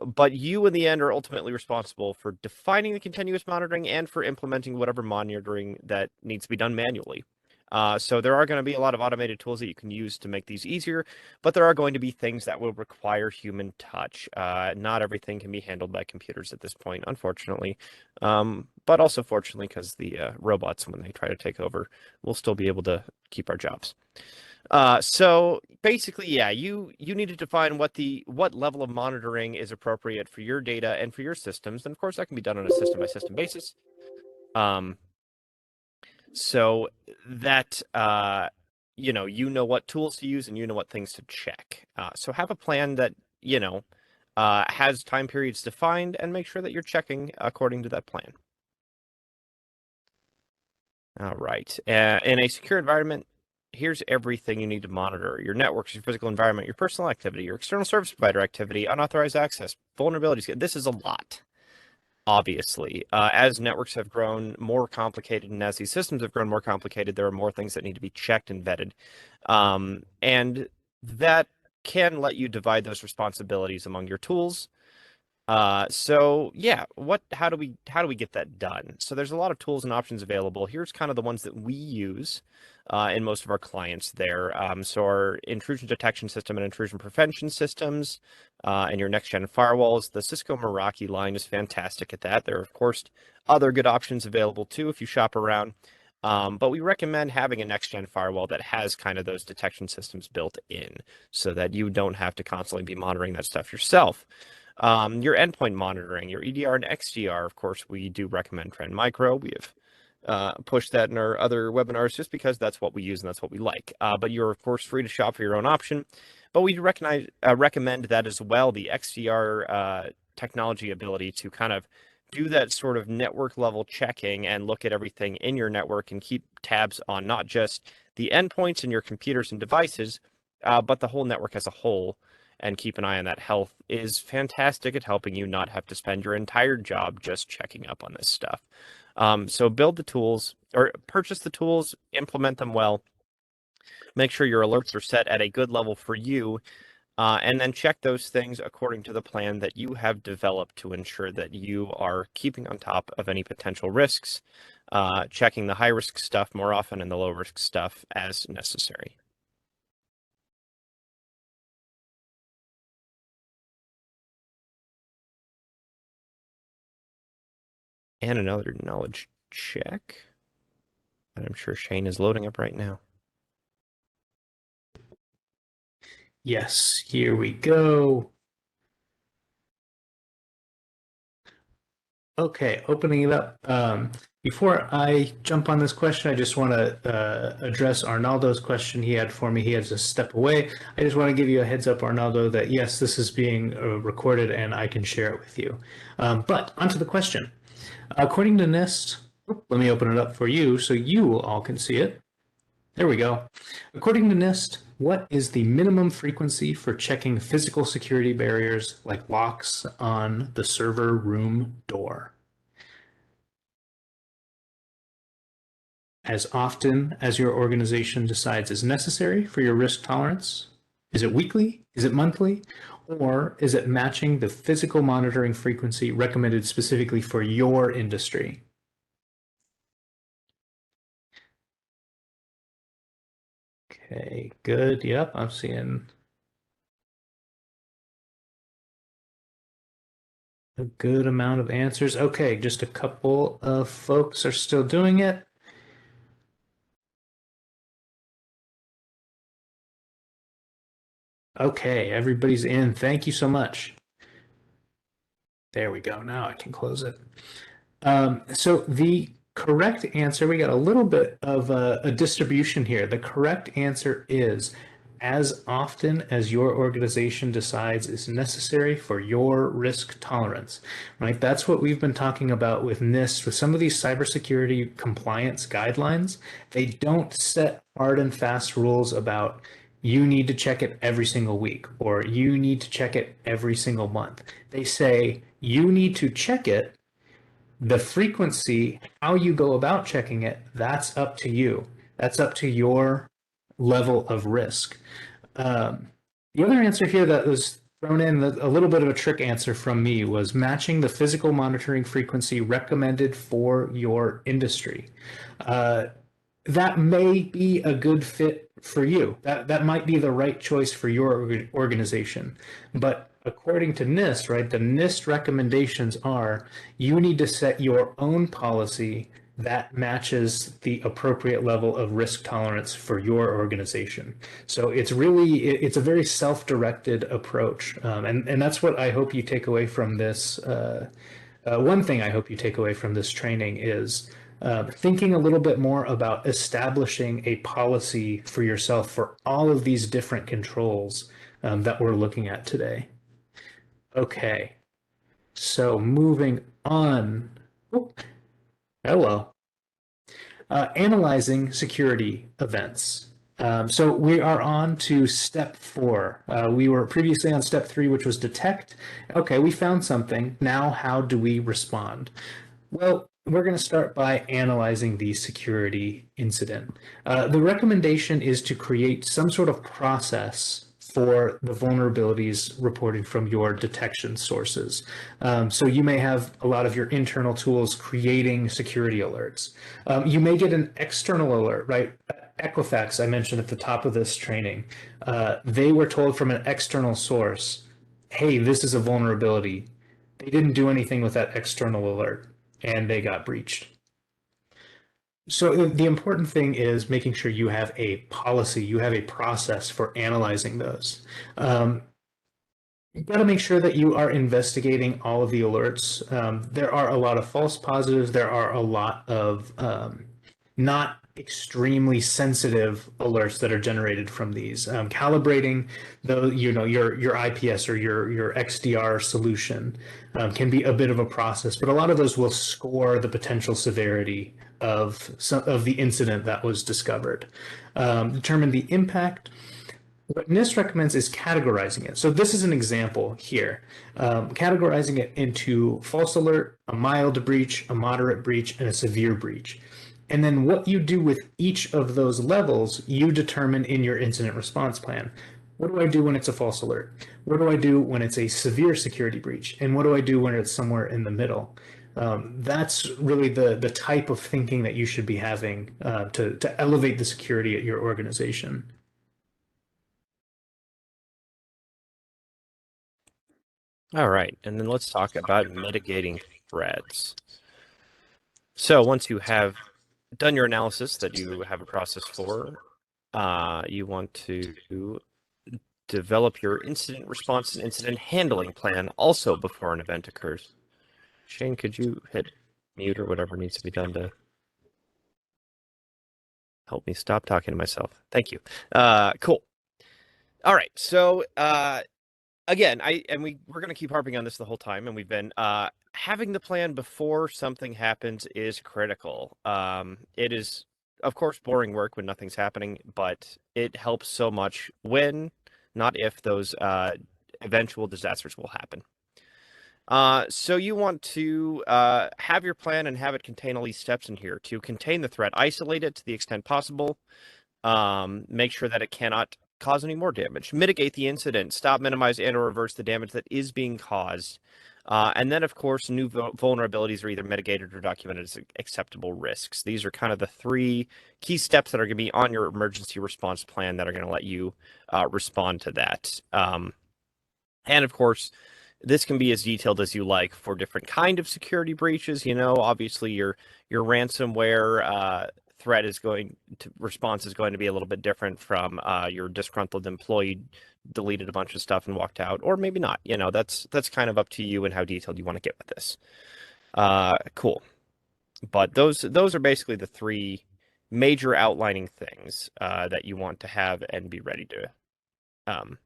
But you, in the end, are ultimately responsible for defining the continuous monitoring and for implementing whatever monitoring that needs to be done manually. So there are going to be a lot of automated tools that you can use to make these easier, but there are going to be things that will require human touch. Not everything can be handled by computers at this point, unfortunately, but also fortunately, because the robots, when they try to take over, will still be able to keep our jobs. So basically, yeah, you need to define what level of monitoring is appropriate for your data and for your systems, and of course that can be done on a system by system basis. Um, so that you know what tools to use and you know what things to check. So have a plan that has time periods defined and make sure that you're checking according to that plan. All right. In a secure environment, here's everything you need to monitor: your networks, your physical environment, your personal activity, your external service provider activity, unauthorized access, vulnerabilities. This is a lot, obviously. As networks have grown more complicated and as these systems have grown more complicated, there are more things that need to be checked and vetted. And that can let you divide those responsibilities among your tools. So yeah, how do we get that done? So there's a lot of tools and options available. Here's kind of the ones that we use in most of our clients there. So our intrusion detection system and intrusion prevention systems, and your next gen firewalls. The Cisco Meraki line is fantastic at that. There are of course other good options available too if you shop around. But we recommend having a next gen firewall that has kind of those detection systems built in so that you don't have to constantly be monitoring that stuff yourself. Your endpoint monitoring, your EDR and XDR, of course, we do recommend Trend Micro. We have pushed that in our other webinars just because that's what we use and that's what we like. But you're, of course, free to shop for your own option. But we recommend that as well, the XDR technology ability to kind of do that sort of network level checking and look at everything in your network and keep tabs on not just the endpoints in your computers and devices, but the whole network as a whole, and keep an eye on that health is fantastic at helping you not have to spend your entire job just checking up on this stuff. So build the tools or purchase the tools, implement them well, make sure your alerts are set at a good level for you, and then check those things according to the plan that you have developed to ensure that you are keeping on top of any potential risks, checking the high risk stuff more often and the low risk stuff as necessary. And another knowledge check that I'm sure Shane is loading up right now. Yes, here we go. Okay, opening it up. Before I jump on this question, I just want to address Arnaldo's question he had for me. He had to step away. I just want to give you a heads up, Arnaldo, that yes, this is being recorded and I can share it with you. But onto the question. According to NIST, let me open it up for you so you all can see it. There we go. According to NIST, what is the minimum frequency for checking physical security barriers like locks on the server room door? As often as your organization decides is necessary for your risk tolerance? Is it weekly? Is it monthly? Or is it matching the physical monitoring frequency recommended specifically for your industry? Okay, good. Yep, I'm seeing a good amount of answers. Okay, just a couple of folks are still doing it. Okay, everybody's in. Thank you so much. There we go. Now I can close it. So the correct answer, we got a little bit of a distribution here. The correct answer is as often as your organization decides is necessary for your risk tolerance, right? That's what we've been talking about with NIST, with some of these cybersecurity compliance guidelines. They don't set hard and fast rules about you need to check it every single week or you need to check it every single month. They say you need to check it. The frequency, how you go about checking it, that's up to you. That's up to your level of risk. Um, the other answer here that was thrown in, a little bit of a trick answer from me, was matching the physical monitoring frequency recommended for your industry. Uh, that may be a good fit for you. That might be the right choice for your organization. But according to NIST, right, the NIST recommendations are you need to set your own policy that matches the appropriate level of risk tolerance for your organization. So it's a very self-directed approach, and that's what I hope you take away from this. One thing I hope you take away from this training is thinking a little bit more about establishing a policy for yourself for all of these different controls that we're looking at today. Okay, so moving on. Oh, hello. Analyzing security events. So we are on to step 4. We were previously on step 3, which was detect. Okay, we found something. Now, how do we respond? Well, we're going to start by analyzing the security incident. The recommendation is to create some sort of process for the vulnerabilities reported from your detection sources. So you may have a lot of your internal tools creating security alerts. You may get an external alert, right? Equifax, I mentioned at the top of this training, they were told from an external source, hey, this is a vulnerability. They didn't do anything with that external alert and they got breached. So the important thing is making sure you have a policy, you have a process for analyzing those. You got to make sure that you are investigating all of the alerts. There are a lot of false positives. There are a lot of not extremely sensitive alerts that are generated from these. Calibrating your IPS or your XDR solution can be a bit of a process, but a lot of those will score the potential severity of the incident that was discovered. Determine the impact. What NIST recommends is categorizing it. So this is an example here, categorizing it into false alert, a mild breach, a moderate breach, and a severe breach. And then what you do with each of those levels, you determine in your incident response plan. What do I do when it's a false alert? What do I do when it's a severe security breach? And what do I do when it's somewhere in the middle? That's really the type of thinking that you should be having to elevate the security at your organization. All right, and then let's talk about mitigating threats. So once you have done your analysis that you have a process for, you want to develop your incident response and incident handling plan also before an event occurs. Shane, could you hit mute or whatever needs to be done to help me stop talking to myself? Thank you. Cool. All right, so again, we're going to keep harping on this the whole time, and we've been having the plan before something happens is critical. It is, of course, boring work when nothing's happening, but it helps so much when, not if, those eventual disasters will happen. So you want to have your plan and have it contain all these steps in here to contain the threat, isolate it to the extent possible, make sure that it cannot cause any more damage, mitigate the incident, stop, minimize, and or reverse the damage that is being caused. And then, of course, new vulnerabilities are either mitigated or documented as acceptable risks. These are kind of the 3 key steps that are going to be on your emergency response plan that are going to let you respond to that. And, of course, this can be as detailed as you like for different kind of security breaches. Obviously, your ransomware threat response is going to be a little bit different from your disgruntled employee deleted a bunch of stuff and walked out, or maybe not. That's kind of up to you and how detailed you want to get with this. Cool. But those are basically the 3 major outlining things that you want to have and be ready to um,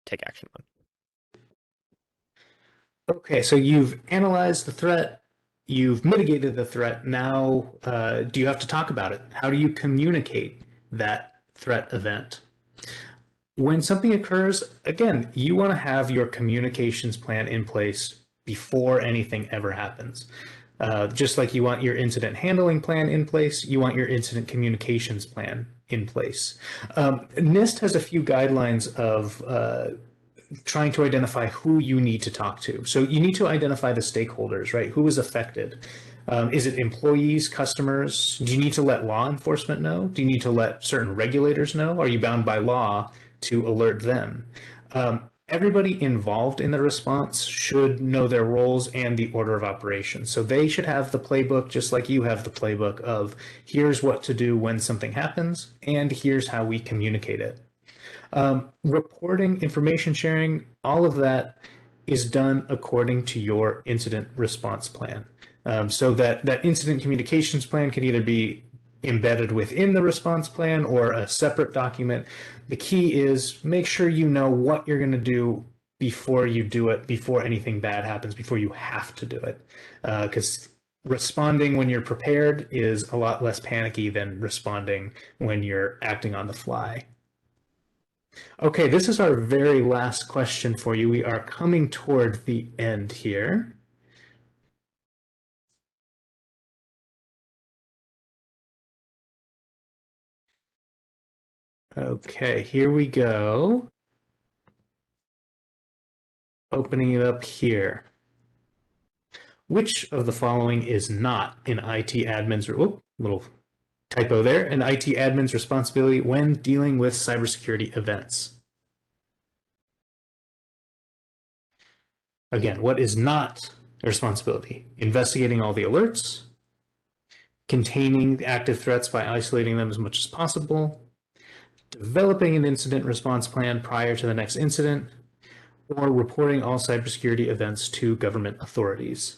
take action on. Okay, so you've analyzed the threat, you've mitigated the threat. Now, do you have to talk about it? How do you communicate that threat event? When something occurs, again, you want to have your communications plan in place before anything ever happens. Just like you want your incident handling plan in place, you want your incident communications plan in place. NIST has a few guidelines of trying to identify who you need to talk to. So you need to identify the stakeholders, right? Who is affected? Is it employees, customers? Do you need to let law enforcement know? Do you need to let certain regulators know? Are you bound by law to alert them? Everybody involved in the response should know their roles and the order of operations. So they should have the playbook, just like you have the playbook of here's what to do when something happens, and here's how we communicate it. Reporting, information sharing, all of that is done according to your incident response plan. So that incident communications plan can either be embedded within the response plan or a separate document. The key is make sure you know what you're going to do before you do it, before anything bad happens, before you have to do it. Because responding when you're prepared is a lot less panicky than responding when you're acting on the fly. Okay, this is our very last question for you. We are coming toward the end here. Okay, here we go. Opening it up here. Which of the following is not an IT admin's, little typo there, an IT admin's responsibility when dealing with cybersecurity events? Again, what is not a responsibility? Investigating all the alerts, containing active threats by isolating them as much as possible, developing an incident response plan prior to the next incident, or reporting all cybersecurity events to government authorities.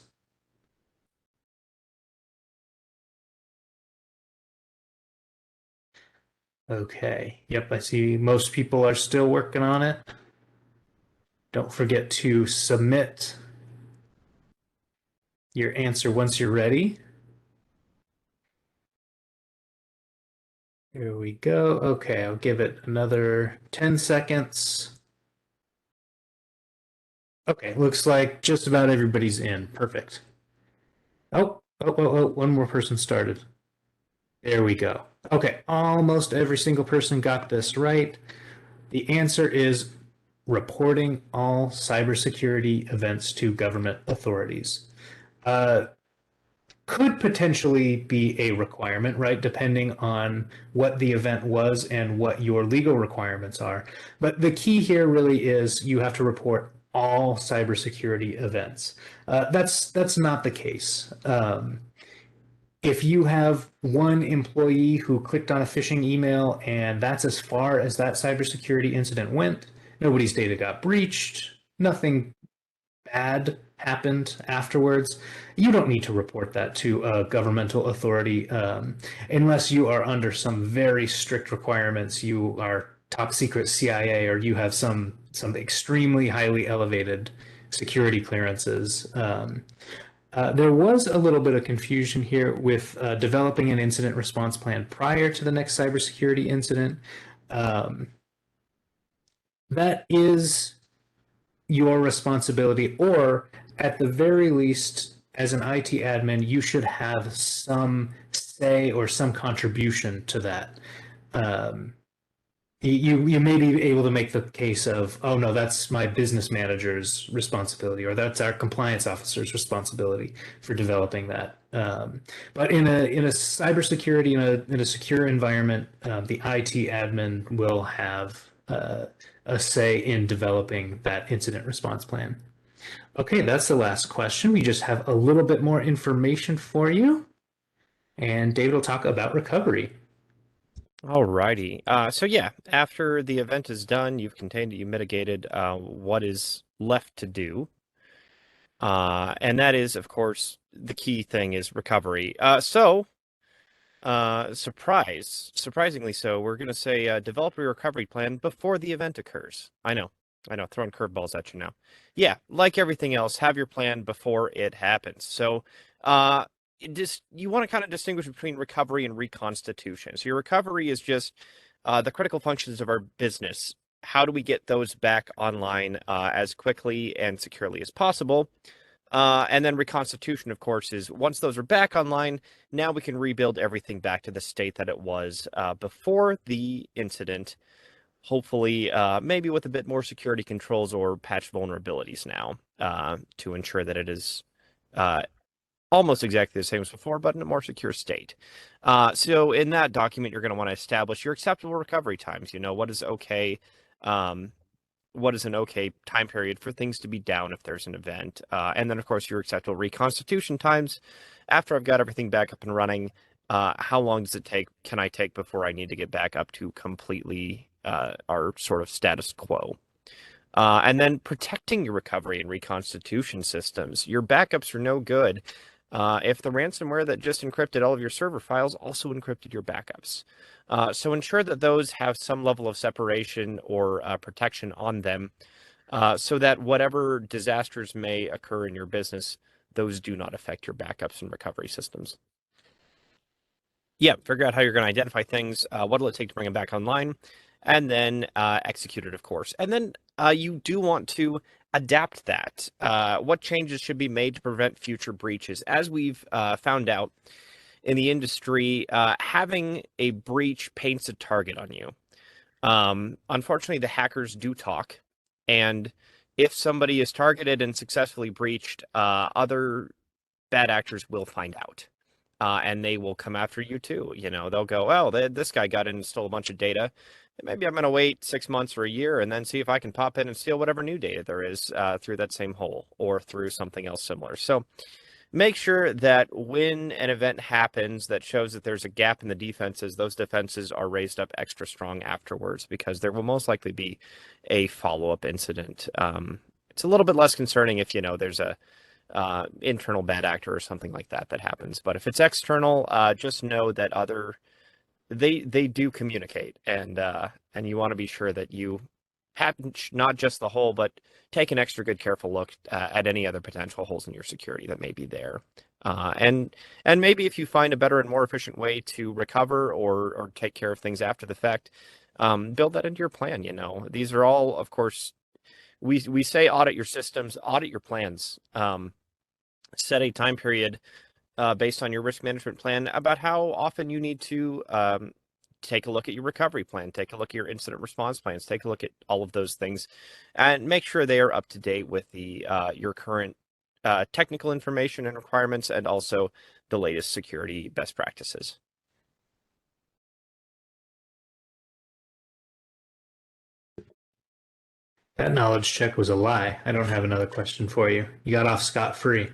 Okay, yep, I see most people are still working on it. Don't forget to submit your answer once you're ready. Here we go. Okay, I'll give it another 10 seconds. Okay, looks like just about everybody's in. Perfect. One more person started. There we go. Okay, almost every single person got this right. The answer is reporting all cybersecurity events to government authorities. Uh, could potentially be a requirement, right? Depending on what the event was and what your legal requirements are. But the key here really is you have to report all cybersecurity events. That's not the case. If you have one employee who clicked on a phishing email and that's as far as that cybersecurity incident went, nobody's data got breached, nothing bad happened afterwards, you don't need to report that to a governmental authority unless you are under some very strict requirements. You are top secret CIA or you have some extremely highly elevated security clearances. There was a little bit of confusion here with developing an incident response plan prior to the next cybersecurity incident. Um, that is your responsibility, or at the very least, as an IT admin, you should have some say or some contribution to that. Um, you may be able to make the case of, oh no, that's my business manager's responsibility, or that's our compliance officer's responsibility for developing that. But in a cybersecurity in a secure environment, the IT admin will have a say in developing that incident response plan. Okay, that's the last question. We just have a little bit more information for you, and David will talk about recovery. Alrighty. So yeah, after the event is done, you've contained it, you mitigated what is left to do. And that is, of course, the key thing is recovery. So Surprisingly so. We're going to say develop a recovery plan before the event occurs. I know, throwing curveballs at you now. Yeah, like everything else, have your plan before it happens. So, uh, you want to kind of distinguish between recovery and reconstitution. So your recovery is just the critical functions of our business. How do we get those back online as quickly and securely as possible? And then reconstitution, of course, is once those are back online, now we can rebuild everything back to the state that it was before the incident. Hopefully, maybe with a bit more security controls or patch vulnerabilities now to ensure that it is uh, almost exactly the same as before, but in a more secure state. So in that document, you're going to want to establish your acceptable recovery times. You know, what is okay? Um, what is an okay time period for things to be down if there's an event. And then, of course, your acceptable reconstitution times. After I've got everything back up and running, how long does it take? Can I take before I need to get back up to completely our sort of status quo? And then protecting your recovery and reconstitution systems. Your backups are no good if the ransomware that just encrypted all of your server files also encrypted your backups. So ensure that those have some level of separation or protection on them so that whatever disasters may occur in your business, those do not affect your backups and recovery systems. Yeah, figure out how you're going to identify things. What will it take to bring them back online? And then execute it, of course. And then you do want to adapt that. What changes should be made to prevent future breaches? As we've found out in the industry, having a breach paints a target on you. Unfortunately, the hackers do talk. And if somebody is targeted and successfully breached, other bad actors will find out. And they will come after you too. You know, they'll go, well, this guy got in and stole a bunch of data. Maybe I'm going to wait 6 months or a year and then see if I can pop in and steal whatever new data there is through that same hole or through something else similar. So make sure that when an event happens that shows that there's a gap in the defenses, those defenses are raised up extra strong afterwards because there will most likely be a follow-up incident. It's a little bit less concerning if, you know, there's a internal bad actor or something like that that happens. But if it's external, just know that they do communicate, and you want to be sure that you patch not just the hole, but take an extra good careful look at any other potential holes in your security that may be there. And maybe if you find a better and more efficient way to recover or take care of things after the fact, build that into your plan. You know, these are all, of course, we say audit your systems, audit your plans. Set a time period based on your risk management plan about how often you need to take a look at your recovery plan, take a look at your incident response plans, take a look at all of those things, and make sure they are up to date with the your current technical information and requirements, and also the latest security best practices. That knowledge check was a lie. I don't have another question for you. You got off scot-free.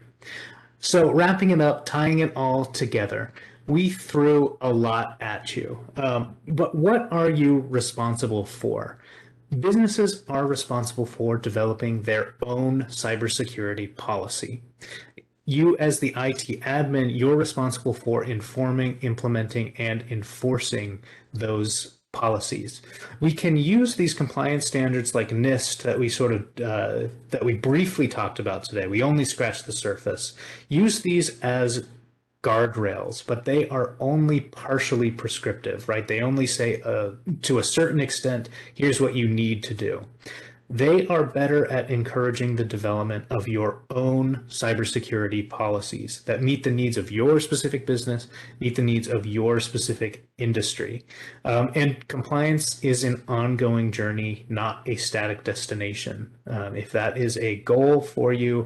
So, wrapping it up, tying it all together, we threw a lot at you. But what are you responsible for? Businesses are responsible for developing their own cybersecurity policy. You, as the IT admin, you're responsible for informing, implementing, and enforcing those policies. We can use these compliance standards like NIST that we that we briefly talked about today. We only scratched the surface. Use these as guardrails, but they are only partially prescriptive, right? They only say to a certain extent, here's what you need to do. They are better at encouraging the development of your own cybersecurity policies that meet the needs of your specific business, meet the needs of your specific industry. And compliance is an ongoing journey, not a static destination. If that is a goal for you,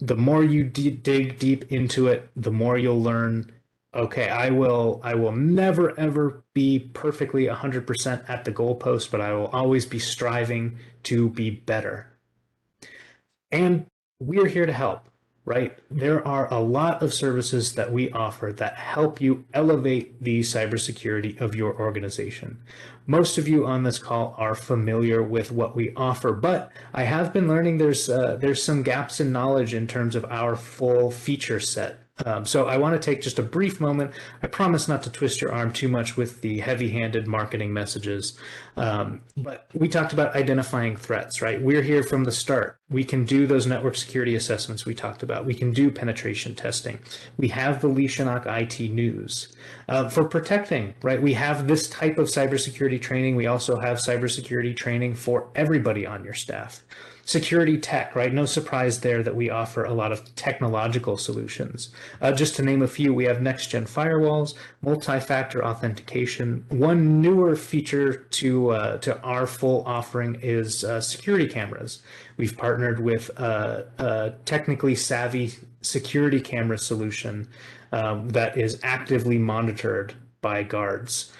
the more you dig deep into it, the more you'll learn. Okay, I will never ever be perfectly 100% at the goalpost, but I will always be striving to be better. And we're here to help, right? There are a lot of services that we offer that help you elevate the cybersecurity of your organization. Most of you on this call are familiar with what we offer, but I have been learning there's some gaps in knowledge in terms of our full feature set. So I want to take just a brief moment. I promise not to twist your arm too much with the heavy-handed marketing messages. But we talked about identifying threats, right? We're here from the start. We can do those network security assessments we talked about. We can do penetration testing. We have the Lee IT news. For protecting, right? We have this type of cybersecurity training. We also have cybersecurity training for everybody on your staff. Security tech, right? No surprise there that we offer a lot of technological solutions. Just to name a few, we have next-gen firewalls, multi-factor authentication. One newer feature to our full offering is security cameras. We've partnered with a technically savvy security camera solution that is actively monitored by guards.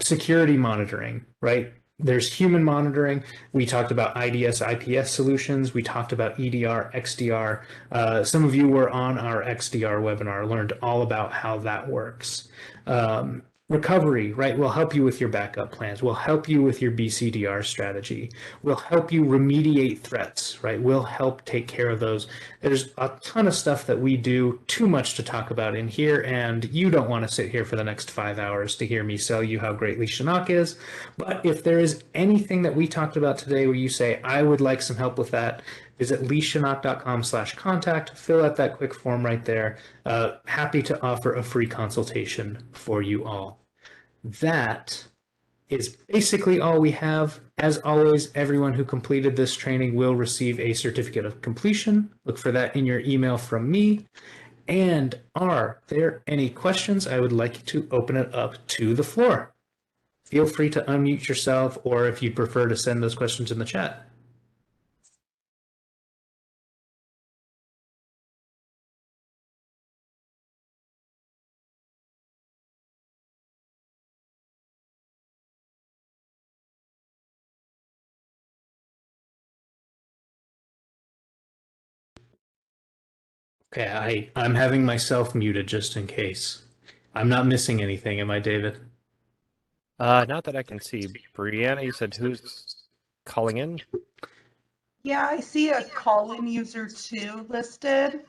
Security monitoring, right? There's human monitoring. We talked about IDS, IPS solutions. We talked about EDR, XDR. Some of you were on our XDR webinar, learned all about how that works. Recovery, right? We'll help you with your backup plans. We'll help you with your BCDR strategy. We'll help you remediate threats, right? We'll help take care of those. There's a ton of stuff that we do, too much to talk about in here, and you don't want to sit here for the next 5 hours to hear me sell you how great Leeshanok is. But if there is anything that we talked about today where you say, I would like some help with that, visit leeshanok.com/contact, fill out that quick form right there. Happy to offer a free consultation for you all. That is basically all we have. As always, everyone who completed this training will receive a certificate of completion. Look for that in your email from me. And are there any questions? I would like to open it up to the floor. Feel free to unmute yourself, or if you prefer to send those questions in the chat. Okay, I'm having myself muted just in case. I'm not missing anything, am I, David? Not that I can see. Brianna, you said who's calling in? Yeah, I see a call-in user 2 listed,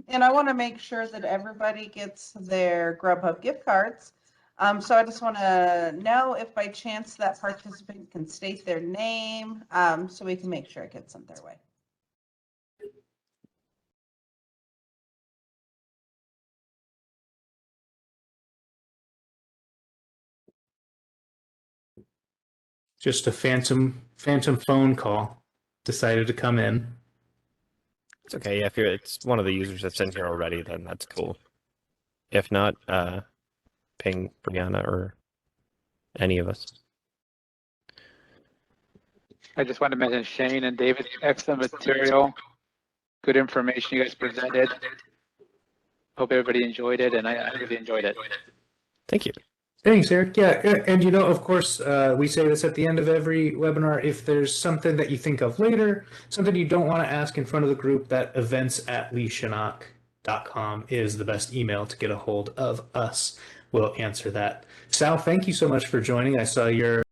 and I want to make sure that everybody gets their Grubhub gift cards. So I just want to know if by chance that participant can state their name, so we can make sure it gets sent their way. Just a phantom phone call decided to come in. It's okay. Yeah, if it's one of the users that's in here already, then that's cool. If not, ping Brianna or any of us. I just want to mention Shane and David, excellent material, good information you guys presented. Hope everybody enjoyed it, and I really enjoyed it. Thank you. Thanks, Eric. Yeah, and of course, we say this at the end of every webinar. If there's something that you think of later, something you don't want to ask in front of the group, that events@leeshanok.com is the best email to get a hold of us. We'll answer that. Sal, thank you so much for joining. I saw your